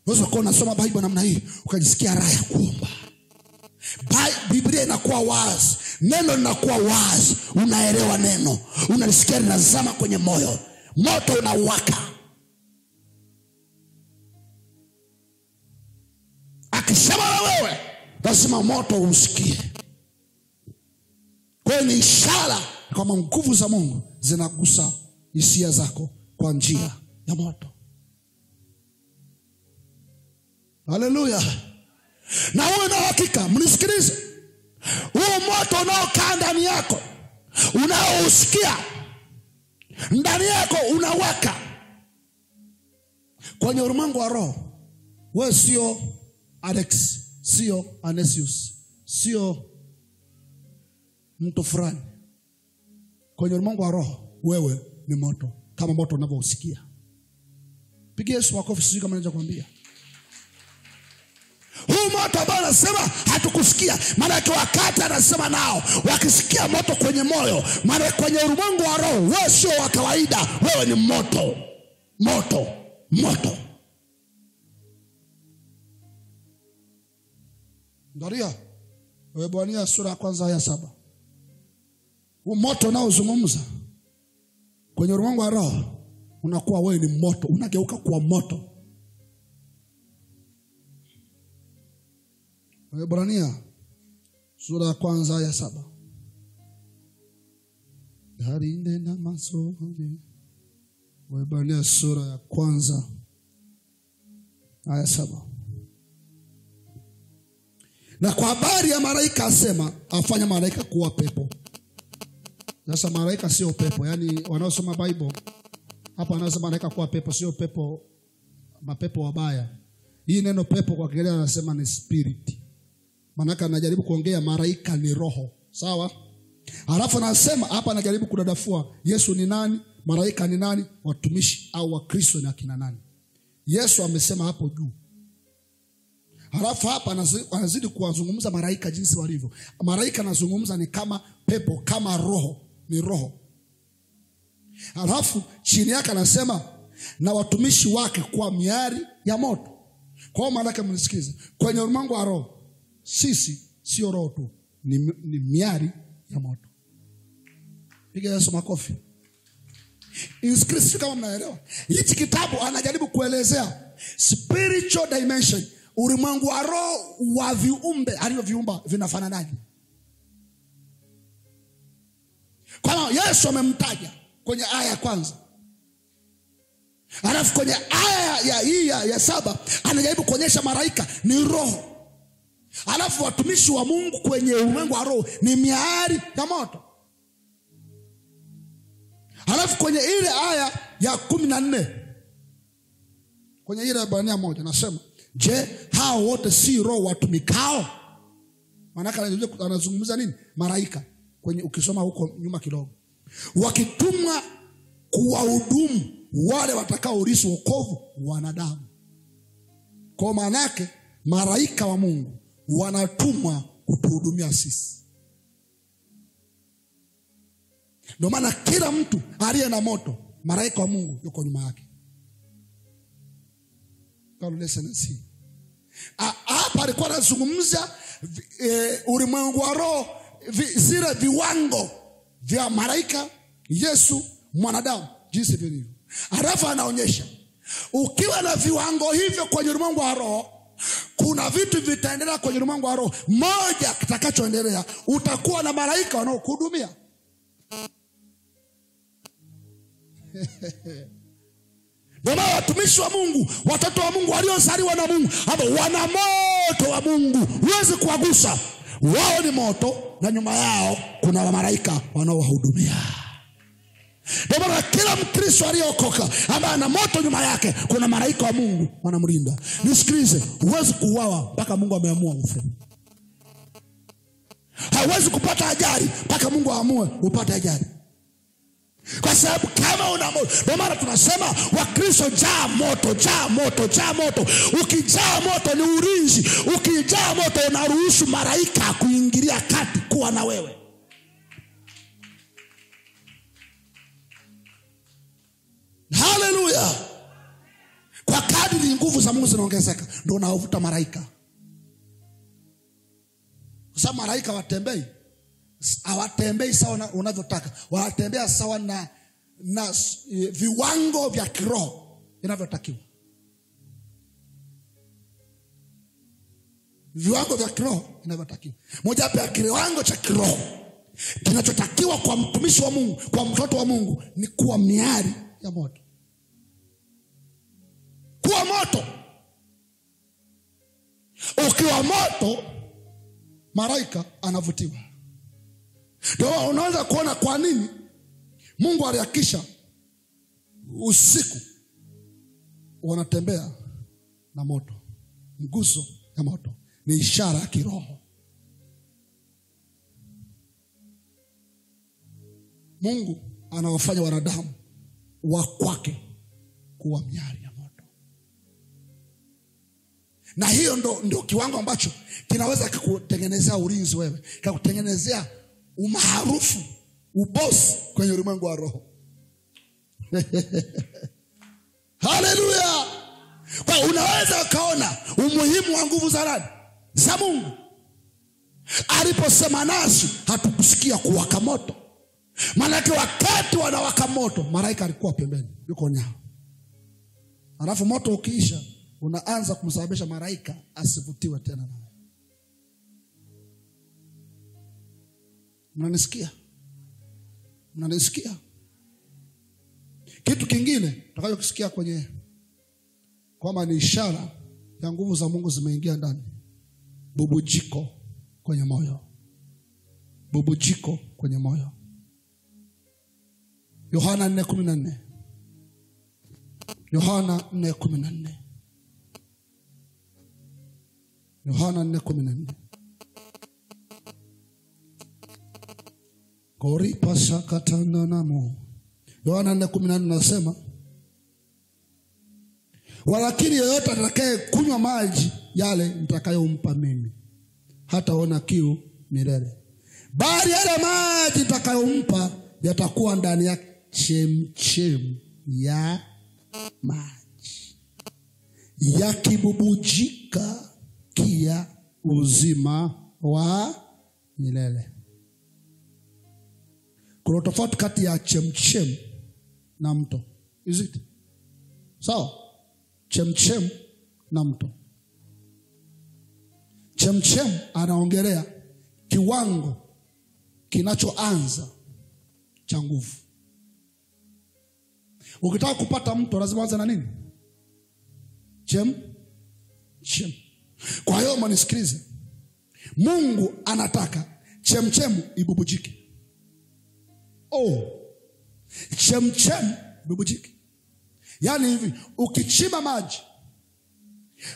Unaweza kuwa unasoma Biblia namna hii ukajisikia raha ya kuomba. Biblia inakuwa wazi, neno linakuwa wazi, unaelewa neno, unalisikia linazama kwenye moyo, moto unawaka. Akisema na wewe, lazima moto usikie. Kwa hiyo ni ishara kwamba nguvu za Mungu zinagusa hisia zako kwa njia ya moto. Haleluya. Na uwe na hakika, mnisikilize, huo moto unaokaa ndani yako, unaousikia ndani yako unawaka kwenye ulimwengu wa roho. Wewe sio Alex, sio Anesius, sio mtu fulani. Kwenye ulimwengu wa roho wewe ni moto, kama moto unavyousikia. Pigia Yesu makofi, sijui kama naweza kuambia. Huu moto ambao anasema hatukusikia, maana yake wakati anasema nao wakisikia moto kwenye moyo, maana kwenye ulimwengu wa roho wewe sio wa kawaida, wewe ni moto. Moto, moto. Angalia Waebrania sura ya 1 aya 7. Huu moto unaozungumza kwenye ulimwengu wa roho unakuwa wewe ni moto, unageuka kuwa moto. Waebrania sura ya 1 aya 7. Harinde na masori. Waebrania sura ya 1 aya 7. Na kwa habari ya malaika asema, afanya malaika kuwa pepo. Sasa malaika sio pepo, yani wanaosoma Bible hapa anasema malaika kuwa pepo, sio pepo, mapepo wabaya. Hii neno pepo kwa Kiingereza anasema ni spirit. Maana anajaribu kuongea malaika ni roho, sawa? Alafu anasema hapa anajaribu kudadafua Yesu ni nani, malaika ni nani, watumishi au wakristo ni akina nani. Yesu amesema hapo juu. Alafu hapa anazidi kuwazungumza malaika jinsi walivyo. Malaika anazungumza ni kama pepo, kama roho, ni roho. Alafu chini yake anasema na watumishi wake kwa miali ya moto. Kwa hiyo malaika, mnisikize, kwenye ulimwengu wa roho sisi sio roho tu, ni miali ya moto. Piga Yesu makofi. Inskript kama mnaelewa. Hichi kitabu anajaribu kuelezea spiritual dimension, ulimwengu wa roho wa viumbe alivyoviumba vinafananaje. Kwa Yesu amemtaja kwenye aya ya kwanza. Alafu kwenye aya ya 7 anajaribu kuonyesha malaika ni roho. Alafu watumishi wa Mungu kwenye ulimwengu wa roho ni miali ya moto. Alafu kwenye ile aya ya 14 kwenye ile Ibrania 1 nasema, je, hao wote si roho watumikao? Maana anazungumza nini? Malaika. Kwenye ukisoma huko nyuma kidogo, wakitumwa kuwahudumu wale watakao urithi wokovu wanadamu. Kwa maana yake malaika wa Mungu wanatumwa kutuhudumia sisi. Ndio maana kila mtu aliye na moto, malaika wa Mungu yuko nyuma yake. Hapa alikuwa anazungumza ulimwengu wa roho, zile viwango vya malaika, Yesu, mwanadamu, jinsi vilivyo. Alafu anaonyesha ukiwa na viwango hivyo kwenye ulimwengu wa roho, kuna vitu vitaendelea kwenye ulimwengu wa roho. Moja kitakachoendelea, utakuwa na malaika wanaokuhudumia. Ndio watumishi wa Mungu, watoto wa Mungu waliozaliwa na Mungu, hapo wana moto wa Mungu, huwezi kuwagusa. Wao ni moto na nyuma yao kuna malaika wanaowahudumia. Ndio maana kila Mkristo aliyeokoka ambaye ana moto nyuma yake, kuna malaika wa Mungu wanamlinda. Nisikilize, huwezi kuuawa mpaka Mungu ameamua ufe. Hauwezi kupata ajali mpaka Mungu aamue upate ajali. Kwa sababu kama una moto, ndio maana tunasema Wakristo, jaa moto, jaa moto, jaa moto. Ukijaa moto ni ulinzi. Ukijaa moto unaruhusu malaika kuingilia kati kuwa na wewe. Haleluya. Kwa kadri nguvu za Mungu zinaongezeka, ndio unavuta malaika. Kwa sababu malaika hawatembei sawa unavyotaka. Wanatembea sawa na viwango vya kiroho vinavyotakiwa. Viwango vya kiroho vinavyotakiwa. Moja wapo ya kiwango cha kiroho kinachotakiwa kwa mtumishi wa Mungu, kwa mtoto wa Mungu, ni kuwa miali ya moto. Kuwa moto. Ukiwa moto, malaika anavutiwa. Ndio unaweza kuona kwa nini Mungu alihakisha usiku wanatembea na moto. Mguso ya moto ni ishara ya kiroho. Mungu anawafanya wanadamu wa kwake kuwa miali ya moto. Na hiyo ndio kiwango ambacho kinaweza kukutengenezea ulinzi wewe, kukutengenezea umaarufu, ubosi kwenye ulimwengu wa roho. Haleluya. Kwa unaweza ukaona umuhimu wa nguvu za nani? Za Mungu. Aliposema nasi hatukusikia kuwaka moto. Maana wakati wanawaka moto, malaika alikuwa pembeni, yuko nyao. Alafu moto ukiisha, unaanza kumsababisha malaika asivutiwe tena nawe. Mnanisikia? Mnanisikia? Kitu kingine tutakachokisikia kwenye kwamba ni ishara ya nguvu za Mungu zimeingia ndani. Bubujiko kwenye moyo. Bubujiko kwenye moyo. Yohana 4:14. Yohana 4:14. Yohana 4:14. Kori pasakatana namo. Yohana 4:14 nasema, walakini yeyote atakaye kunywa maji yale nitakayompa mimi hataona kiu milele, bali yale maji nitakayompa yatakuwa ndani ya chemchem ya maji yakibubujika kia uzima wa milele. Kuna tofauti kati ya chemchem na mto. Is it? Sawa? Chemchem na mto. Chemchem anaongelea kiwango kinachoanza cha nguvu. Ukitaka kupata mto lazima uanze na nini? Chem. Kwa hiyo mnisikilize. Mungu anataka chemchem ibubujike. Chemchem ibubujike. Yaani hivi, ukichimba maji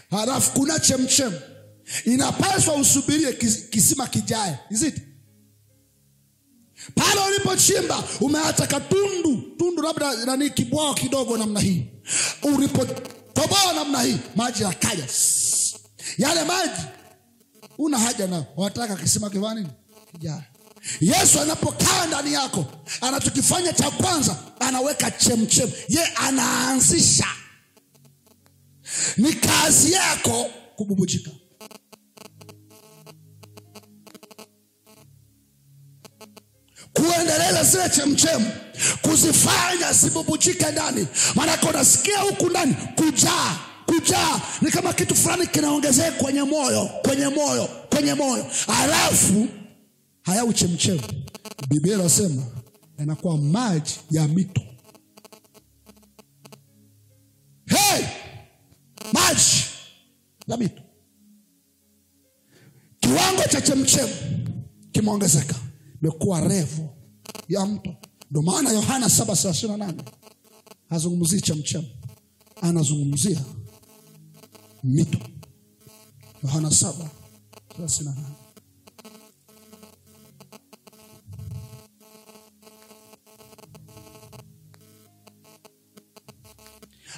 halafu kuna chemchem, inapaswa usubirie kisima kijae. Is it? Pale ulipochimba umeacha katundu labda nani kibwao kidogo namna hii. Ulipotoboa namna hii, maji yakaja. Yale maji una haja nao, wataka kisima kivani kijae. Yesu anapokaa ndani yako, anachokifanya cha kwanza anaweka chemchem. Anaanzisha. Ni kazi yako kububujika. Kuendeleza zile chemchem, kuzifanya zibubujike ndani. Maana unasikia huku ndani kujaa. Ni kama kitu fulani kinaongezeka kwenye moyo. Alafu haya uchemchem, Biblia inasema yanakuwa maji ya mito. Maji ya mito. Kiwango cha chemchem kimeongezeka, imekuwa refu ya mto. Ndio maana Yohana 7:38 hazungumzii chemchem, anazungumzia mito. Yohana 7:38.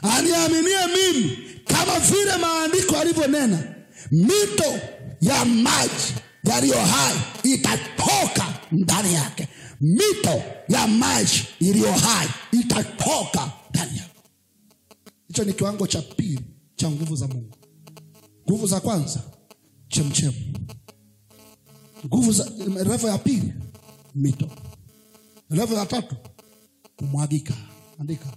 Aniaminie mimi, kama vile maandiko yalivyonena, mito ya maji yaliyo hai itatoka ndani yake. Mito ya maji iliyo hai itatoka ndani yake. Hicho ni kiwango cha pili cha nguvu za Mungu. Nguvu za kwanza chemchem. Nguvu za level ya pili mito. Level ya tatu kumwagika. Andika.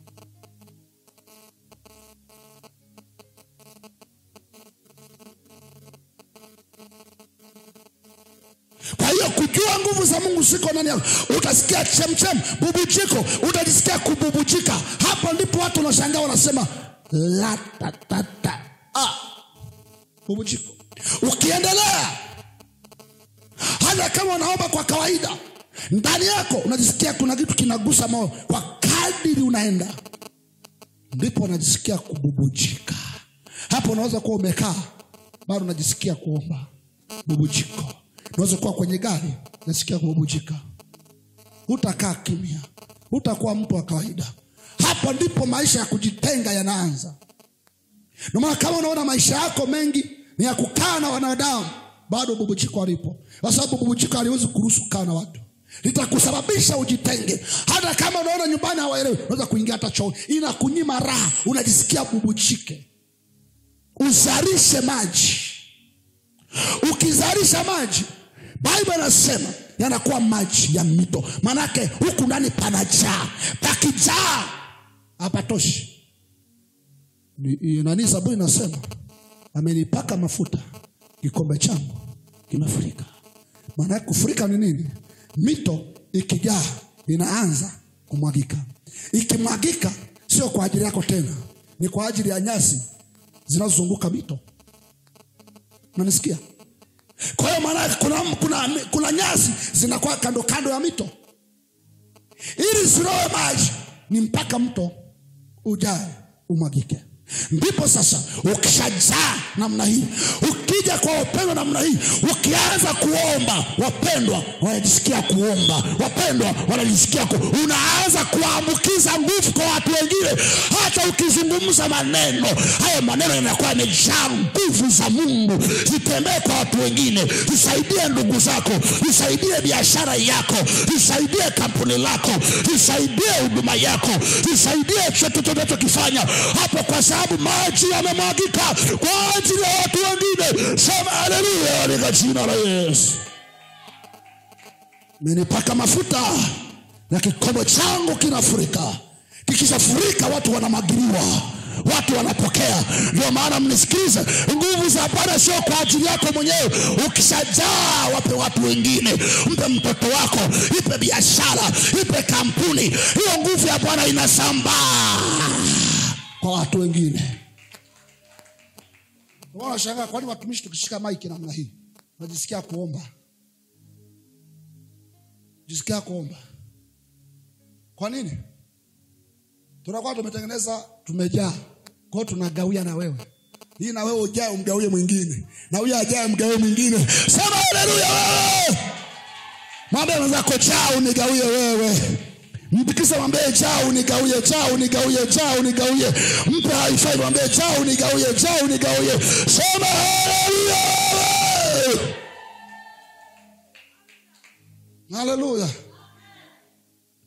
Kwa hiyo kujua nguvu za Mungu siko ndani yako, utasikia chemchem, bubujiko, utajisikia kububujika. Hapo ndipo watu wanashangaa, wanasema la ta ta ta. Bubujiko. Ukiendelea, hata kama unaomba kwa kawaida, ndani yako unajisikia kuna kitu kinagusa moyo. Kwa kadiri unaenda, ndipo unajisikia kububujika. Hapo unaweza kuwa umekaa bado unajisikia kuomba, bubujiko. Unaweza kuwa kwenye gari, unasikia kububujika. Utakaa kimya, utakuwa mtu wa kawaida. Hapo ndipo maisha ya kujitenga yanaanza. Ndio maana kama unaona maisha yako mengi ni ya kukaa na wanadamu, bado bubujiko alipo. Kwa sababu bubujiko haliwezi kuruhusu kukaa na watu. Litakusababisha ujitenge. Hata kama unaona nyumbani hawaelewi, unaweza kuingia hata chooni, inakunyima raha, unajisikia bubujike. Uzalishe maji. Ukizalisha maji, Biblia inasema yanakuwa maji ya mito. Manake huku ndani panajaa. Pakijaa hapatoshi. Nani Zaburi inasema amenipaka mafuta, kikombe changu kinafurika. Maana kufurika ni nini? Mito ikijaa inaanza kumwagika. Ikimwagika sio kwa ajili yako tena, ni kwa ajili ya nyasi zinazozunguka mito. Unanisikia? Kwa hiyo maana kuna nyasi zinakuwa kando ya mito. Ili ziroe maji ni mpaka mto ujae, umwagike. Ndipo sasa ukishajaa namna hii, ukija kwa wapendwa namna hii, ukianza kuomba, wapendwa wanajisikia kuomba, wapendwa wanajisikia unaanza kuambukiza nguvu kwa watu wengine. Hata ukizungumza maneno, hayo maneno yanakuwa yamejaa nguvu za Mungu. Zitembee kwa watu wengine. Tusaidie ndugu zako, tusaidie biashara yako, tusaidie kampuni lako, tusaidie huduma yako, tusaidie chochote unachokifanya hapo, kwa sababu maji yamemwagika kwa ajili ya watu wengine. Sema haleluya katika jina la Yesu. Amenipaka mafuta na kikombe changu kinafurika. Kikishafurika watu wanamwagiliwa, watu wanapokea. Ndio maana mnisikilize, nguvu za Bwana sio kwa ajili yako mwenyewe. Ukishajaa wape watu wengine. Mpe mtoto wako, ipe biashara, ipe kampuni. Hiyo nguvu ya Bwana inasambaa kwa watu wengine. Wanashangaa kwani watumishi tukishika maiki namna hii unajisikia kuomba. Jisikia kuomba. Kwa nini? Tunakuwa tumetengeneza, tumejaa. Kwa tunagawia na wewe. Hii na wewe ujae umgawie mwingine. Na huyu ajae mgawie mwingine. Sema haleluya wewe. Mwambie mwenzako jaa unigawie wewe. Mpikisa mwambie jaa unigawie, jaa unigawie, jaa unigawie. Mpe high five mwambie jaa unigawie, jaa unigawie. Sema haleluya wewe. Haleluya.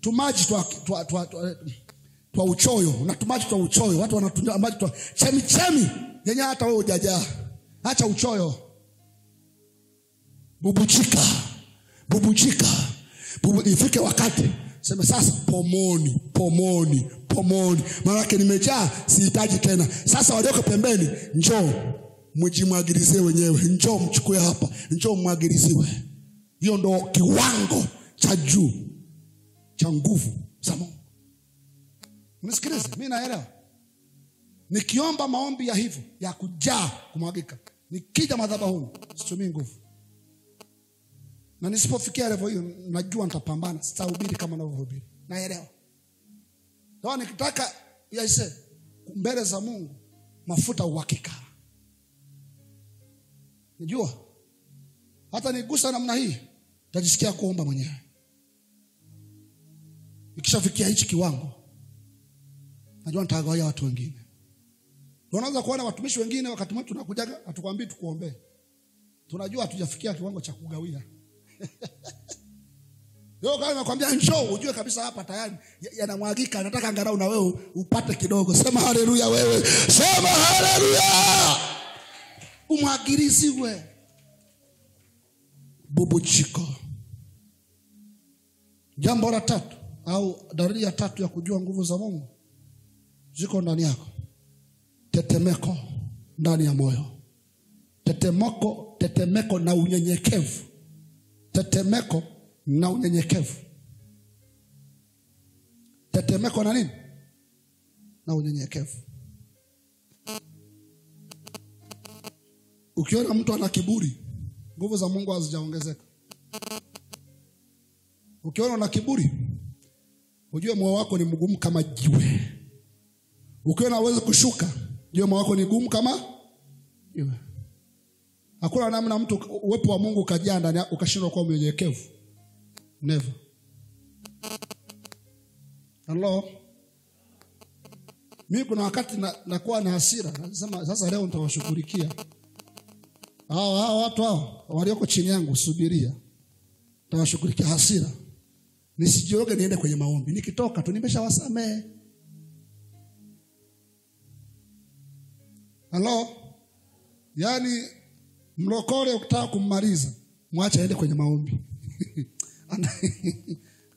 Tumaji twa uchoyo, unatumaji twa uchoyo. Watu wanatumia maji twa chemi yenye hata wewe hujajaa. Acha uchoyo. Bubujika. Ifike wakati sema sasa pomoni. Maana yake nimejaa, sihitaji tena. Sasa walioko pembeni, njoo mjimwagilizie wenyewe. Njoo mchukue hapa, njoo mwagiliziwe. Hiyo ndo kiwango cha juu cha nguvu za Mungu. Unisikilize, mimi naelewa. Nikiomba maombi ya hivyo ya kujaa kumwagika, nikija madhabahuni situmii nguvu. Na nisipofikia level hiyo najua nitapambana, sitahubiri kama ninavyohubiri. Naelewa. Ndio nikitaka yaise mbele za Mungu mafuta uhakika. Unajua? Hata nigusa namna hii utajisikia kuomba mwenyewe. Nikishafikia hichi kiwango najua nitagawia watu wengine. Unaanza kuona watumishi wengine wakati mmoja tunakujaga atukwambii tukuombee. Tunajua hatujafikia kiwango cha kugawia. Leo kama nakwambia njoo ujue kabisa hapa tayari yanamwagika, nataka angalau na wewe upate kidogo. Sema haleluya wewe. Sema haleluya. Umwagiliziwe. Bubujiko. Jambo la tatu au dalili ya tatu ya kujua nguvu za Mungu ziko ndani yako. Tetemeko ndani ya moyo. Tetemeko na unyenyekevu. Tetemeko na unyenyekevu. Tetemeko na nini? Na unyenyekevu. Ukiona mtu ana kiburi, nguvu za Mungu hazijaongezeka. Ukiona una kiburi, ujue moyo wako ni mgumu kama jiwe. Ukiona hauwezi kushuka, ujue moyo wako ni mgumu kama jiwe. Hakuna namna mtu uwepo wa Mungu ukajaa ndani ukashindwa kuwa mnyenyekevu. Never. Hello. Mimi kuna wakati nakuwa na hasira, nasema sasa leo nitawashughulikia. Hao watu hao walioko chini yangu, subiria. Nitawashughulikia hasira. Nisijioge niende kwenye maombi. Nikitoka tu nimeshawasamehe. Hello. Yaani mlokole ukitaka kummaliza, mwache aende kwenye maombi.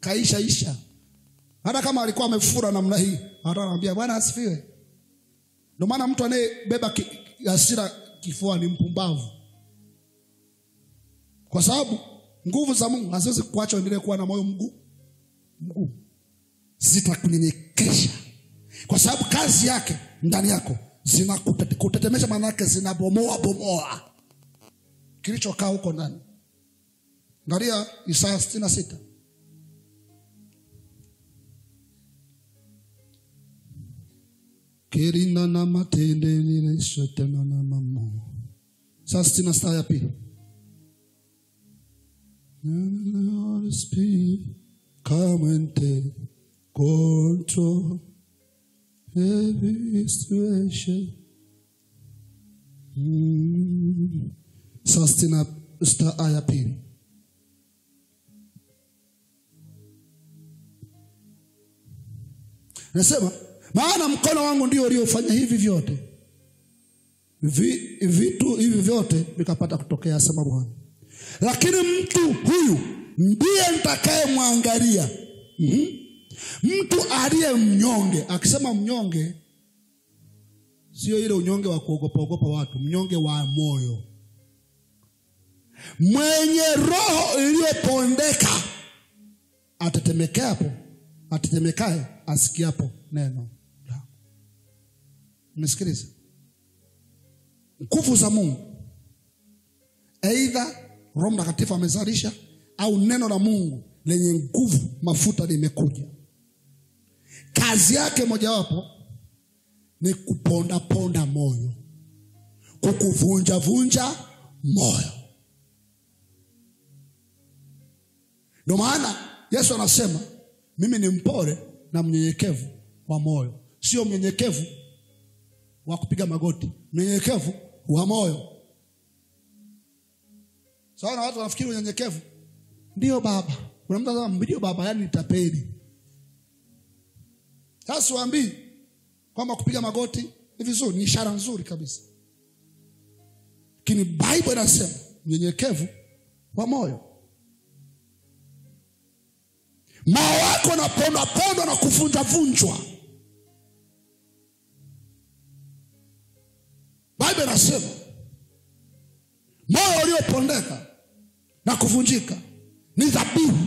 Kaisha. Hata kama alikuwa amefura namna hii, anamwambia Bwana asifiwe. Ndio maana mtu anayebeba hasira kifua ni mpumbavu. Kwa sababu nguvu za Mungu haziwezi kuacha uendelee kuwa na moyo mgumu. Zitakunyenyekesha. Kwa sababu kazi yake ndani yako zinakutetemesha, maana yake zinabomoa kilichokaa huko ndani. Angalia Isaya 66. Kirina na matende ni shetana na mamo. Isaya 66 ya pili. Holy Spirit, come and take control every situation. Isaya 66 ya pili. Nasema maana mkono wangu ndio uliofanya hivi vyote. Vitu hivi vyote vikapata kutokea, asema Bwana. Lakini mtu huyu ndiye nitakayemwangalia. Mtu aliye mnyonge, akisema mnyonge sio ile unyonge wa kuogopa watu, mnyonge wa moyo. Mwenye roho iliyopondeka atetemekae asikiapo neno lako. Mnisikilize. Nguvu za Mungu, aidha Roho Mtakatifu amezalisha au neno la Mungu lenye nguvu, mafuta limekuja. Kazi yake mojawapo ni kuponda moyo, kukuvunja moyo. Ndio maana Yesu anasema mimi ni mpole na mnyenyekevu wa moyo. Sio mnyenyekevu wa kupiga magoti, mnyenyekevu wa moyo. Sawa, na watu wanafikiri unyenyekevu ndio baba. Kuna mtu anasema ndio baba, yani nitapeli. Sasa waambii kwamba kupiga magoti ni vizuri, ni ishara nzuri kabisa. Lakini Bible inasema mnyenyekevu wa moyo. Moyo wako unapondwa na kuvunjwa. Bible inasema moyo uliopondeka na kuvunjika ni dhabihu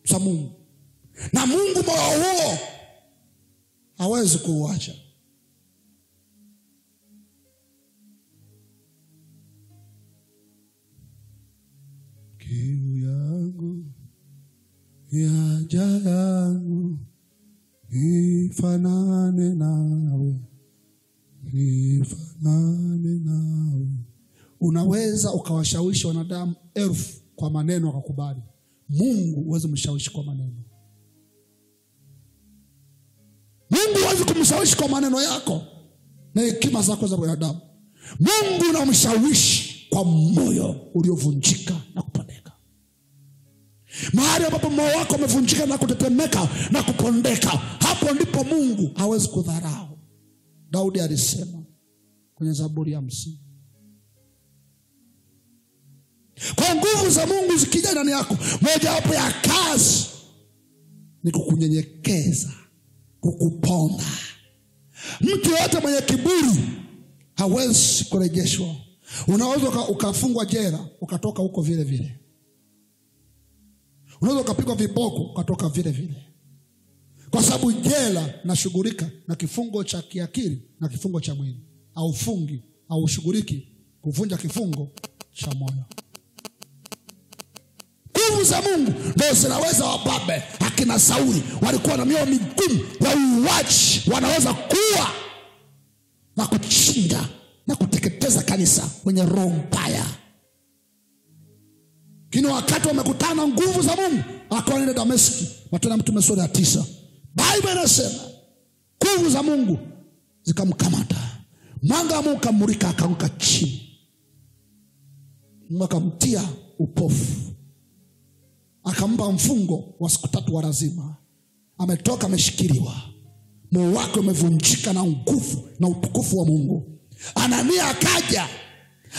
za Mungu. Na Mungu moyo huo hawezi kuuacha. Kiu yangu yaja yangu nifanane nawe. Unaweza ukawashawishi wanadamu 1000 kwa maneno wakakubali. Mungu huwezi kumshawishi kwa maneno. Mungu huwezi kumshawishi kwa maneno yako na hekima zako za wanadamu. Mungu unamshawishi kwa moyo uliovunjika na kupondeka. Mahali ambapo moyo wako umevunjika na kutetemeka na kupondeka, hapo ndipo Mungu hawezi kudharau. Daudi alisema kwenye Zaburi ya 50. Kwa nguvu za Mungu zikija ndani yako, moja wapo ya kazi ni kukunyenyekeza, kukuponda. Mtu yote mwenye kiburi hawezi kurejeshwa. Unaweza ukafungwa jela ukatoka huko vile vile. Unaweza ukapigwa viboko ukatoka vile vile. Kwa sababu jela nashughulika na kifungo cha kiakili na kifungo cha mwili. Au fungi au shughuliki kuvunja kifungo cha moyo. Nguvu za Mungu ndio zinaweza wababe. Akina Sauli walikuwa na mioyo migumu ya uuaji, wanaweza kuua na kuchinja na kuteketeza kanisa wenye roho mbaya. Kino wakati wamekutana nguvu za Mungu, akaenda Dameski, Matendo ya Mitume sura ya 9. Bible inasema nguvu za Mungu zikamkamata. Mwanga wa Mungu ukamulika, akaanguka chini. Mungu akamtia upofu. Akampa mfungo wa siku 3 wa lazima. Ametoka ameshikiliwa. Moyo wake umevunjika na nguvu na utukufu wa Mungu. Anania akaja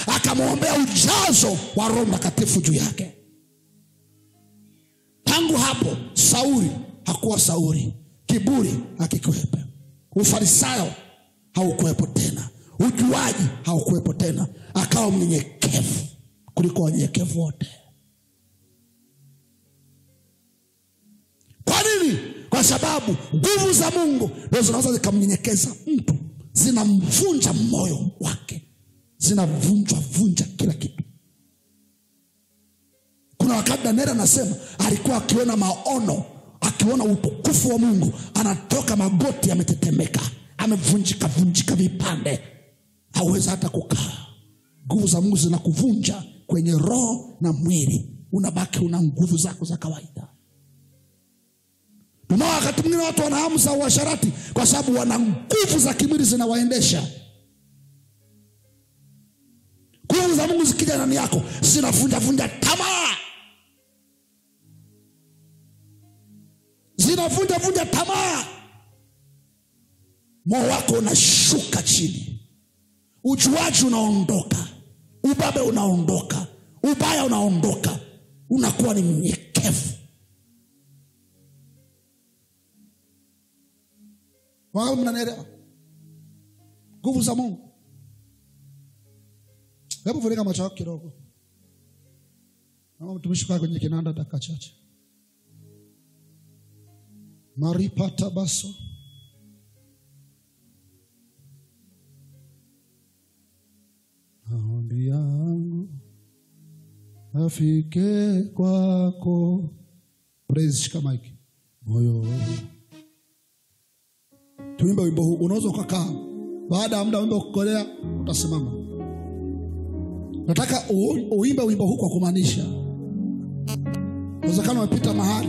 akamwombea ujazo wa Roho Mtakatifu juu yake. Tangu hapo Sauli hakuwa Sauli. Kiburi hakikuwepo. Ufarisayo haukuwepo tena. Ujuaji haukuwepo tena. Akawa mnyenyekevu kuliko wanyenyekevu wote. Kwa nini? Kwa sababu nguvu za Mungu ndio zinaweza zikamnyenyekeza mtu. Zinamvunja moyo wake. Zinavunja kila kitu. Kuna wakati Daniel anasema alikuwa akiona maono, akiona utukufu wa Mungu, anatoka magoti yametetemeka, amevunjika vipande, hawezi hata kukaa. Nguvu za Mungu zinakuvunja kwenye roho na mwili, unabaki una nguvu zako za kawaida. Tuna wakati mwingine watu wanahamu za uasharati kwa sababu wana nguvu za kimwili zinawaendesha. Nguvu za Mungu zikija ndani yako zinavunja tamaa. Zinavunja tamaa. Moyo wako unashuka chini. Ujuaji unaondoka. Ubabe unaondoka. Ubaya unaondoka. Unakuwa ni mnyenyekevu. Wangapi mnanielewa? Nguvu za Mungu. Hebu funika macho yako kidogo. Naomba mtumishi kwa kwenye kinanda dakika chache. Maripata baso. Maombi yangu afike kwako. Praise, shika mic. Moyo. Tuimbe wimbo huu. Unaweza ukakaa. Baada ya muda wimbo kukolea utasimama. Nataka uimbe wimbo huu kwa kumaanisha. Unawezekana umepita mahali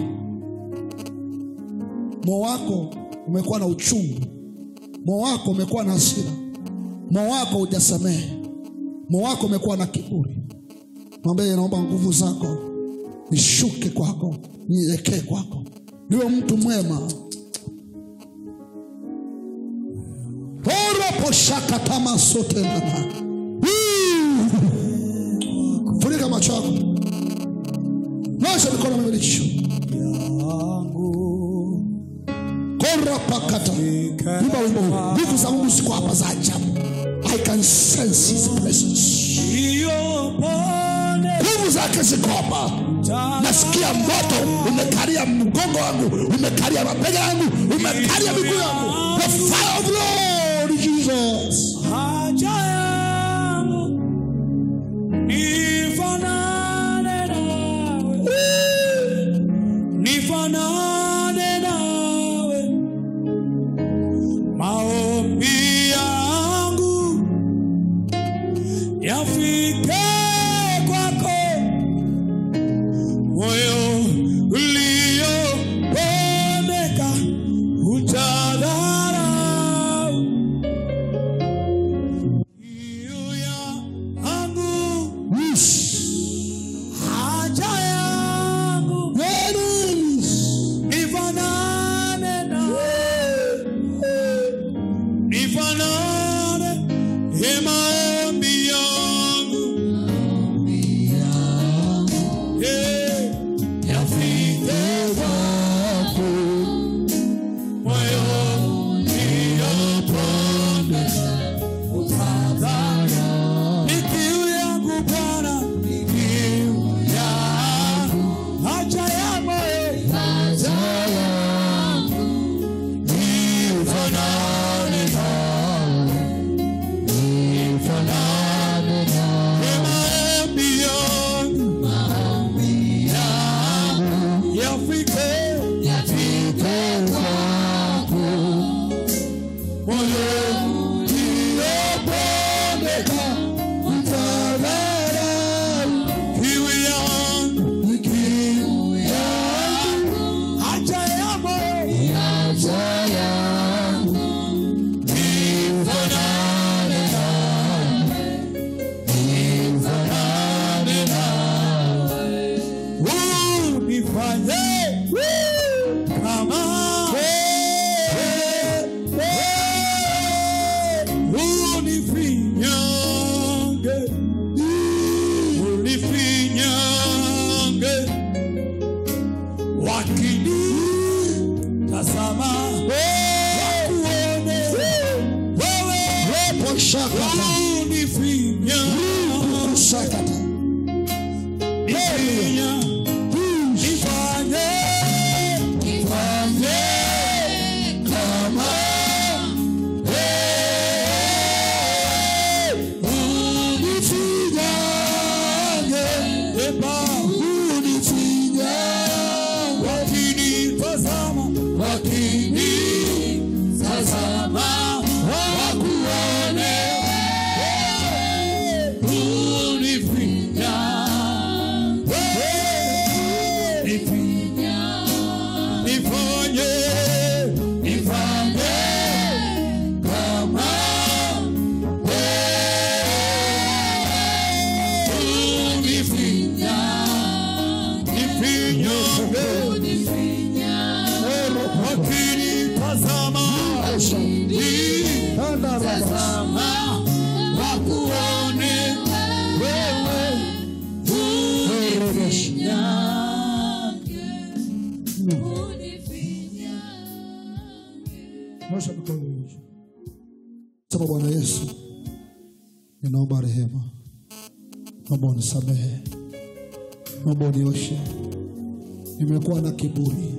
moyo wako umekuwa na uchungu, moyo wako umekuwa na hasira, moyo wako hujasamehe, moyo wako umekuwa na kiburi. Mwambie, naomba nguvu zako nishuke kwako, nielekee kwako, niwe mtu mwema. Ora poshaka tama sote ndana. Funika macho yako. Nyosha mikono miwili juu. Kora pakata. Imba wimbo huu. Nguvu za Mungu ziko hapa za ajabu. I can sense his presence. Nguvu zake ziko hapa. Nasikia moto umekalia mgongo wangu, umekalia mabega yangu, umekalia miguu yangu. The fire of Lord Jesus. Tazama wakuone Sema, Bwana Yesu, ninaomba rehema. Naomba unisamehe. Naomba unioshe. Nimekuwa na kiburi.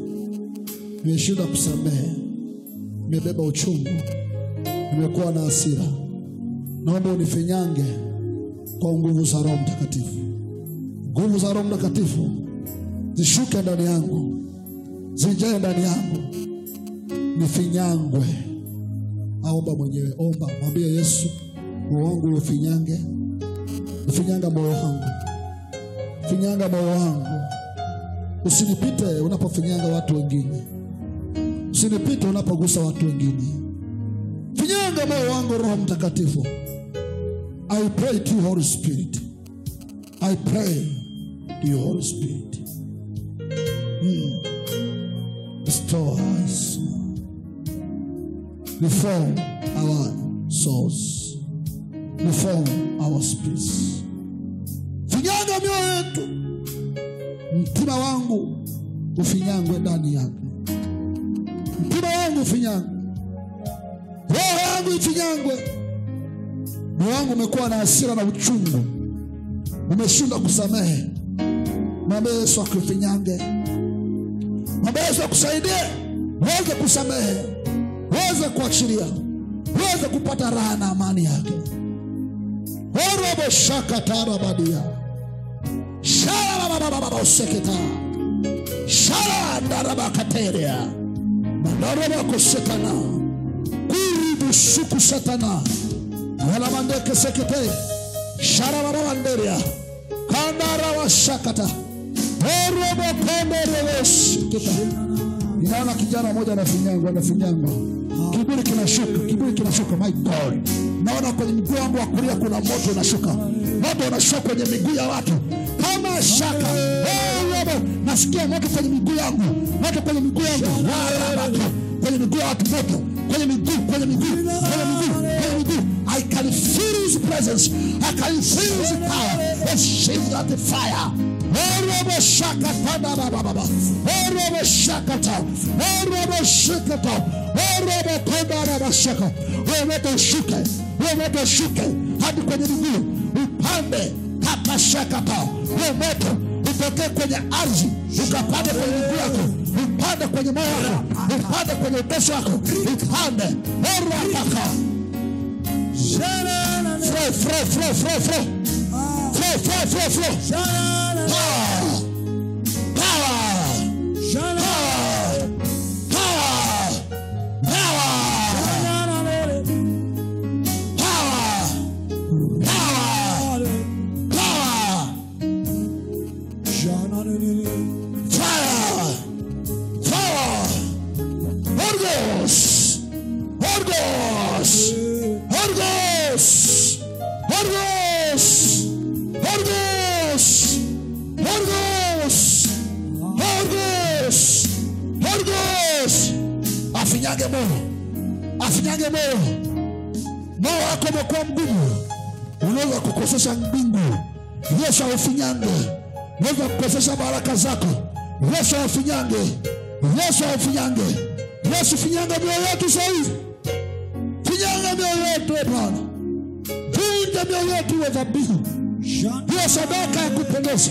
Nimeshindwa kusamehe. Nimebeba uchungu. Nimekuwa na hasira. Naomba unifinyange kwa nguvu za Roho Mtakatifu. Nguvu za Roho Mtakatifu zishuke ndani yangu, zijae ndani yangu, nifinyangwe. Aomba mwenyewe, omba, mwambie Yesu, moyo wangu ufinyange. Finyanga moyo wangu. Finyanga moyo wangu. Usinipite unapofinyanga watu wengine. Usinipite unapogusa watu wengine. Finyanga moyo wangu, Roho Mtakatifu. I pray to you, Holy Spirit. I pray to you, Holy Spirit. Restore us. Reform our souls. Reform our spirits. Finyanga mioyo yetu. Mtima wangu ufinyangwe ndani yako. Mtima wangu ufinyangwe. Roho yangu ifinyangwe. Moyo wangu umekuwa na hasira na uchungu. Umeshindwa kusamehe. Mwambie Yesu akufinyange. Mwambie Yesu akusaidie. Uweze kusamehe. Uweze kuachilia. Uweze kupata raha na amani yake. Orobo shakatara badia. Shala baba useketa. Shala daraba kateria. Mandoroba kusekana. Kuribu suku satana. Wala mandeke sekete. Shala baba wanderia. Kandara wa shakata. Orobo kondere seketa. Ninaona kijana mmoja anafinyangwa. Kiburi kinashuka, my God. Naona kwenye miguu wangu wa kulia kuna moto unashuka. Moto unashuka kwenye miguu ya watu. Kama shaka. Nasikia moto kwenye miguu yangu. Moto kwenye miguu yangu. Kwenye miguu ya watu moto. Kwenye miguu. I can feel his presence. I can feel his power. Let's shake that fire. Orobo shakata baba. Orobo shakata. Orobo shakata. Orobo konda bashaka. Wewe shuke. Hadi kwenye miguu. Upande kapa shakata. Wewe utoke kwenye ardhi, ukapande kwenye miguu yako, upande kwenye moyo wako, upande kwenye utosi wako, upande. Orapaka. Flow. Afinyage moyo. Moyo wako umekuwa mgumu. Unaweza kukosesha mbingu. Yesu afinyange. Unaweza kukosesha baraka zako. Yesu afinyange. Yesu finyanga mioyo yetu sasa hivi. Finyanga mioyo yetu Bwana. Vunja mioyo yetu ya dhabihu. Hiyo sadaka ya kupendeza.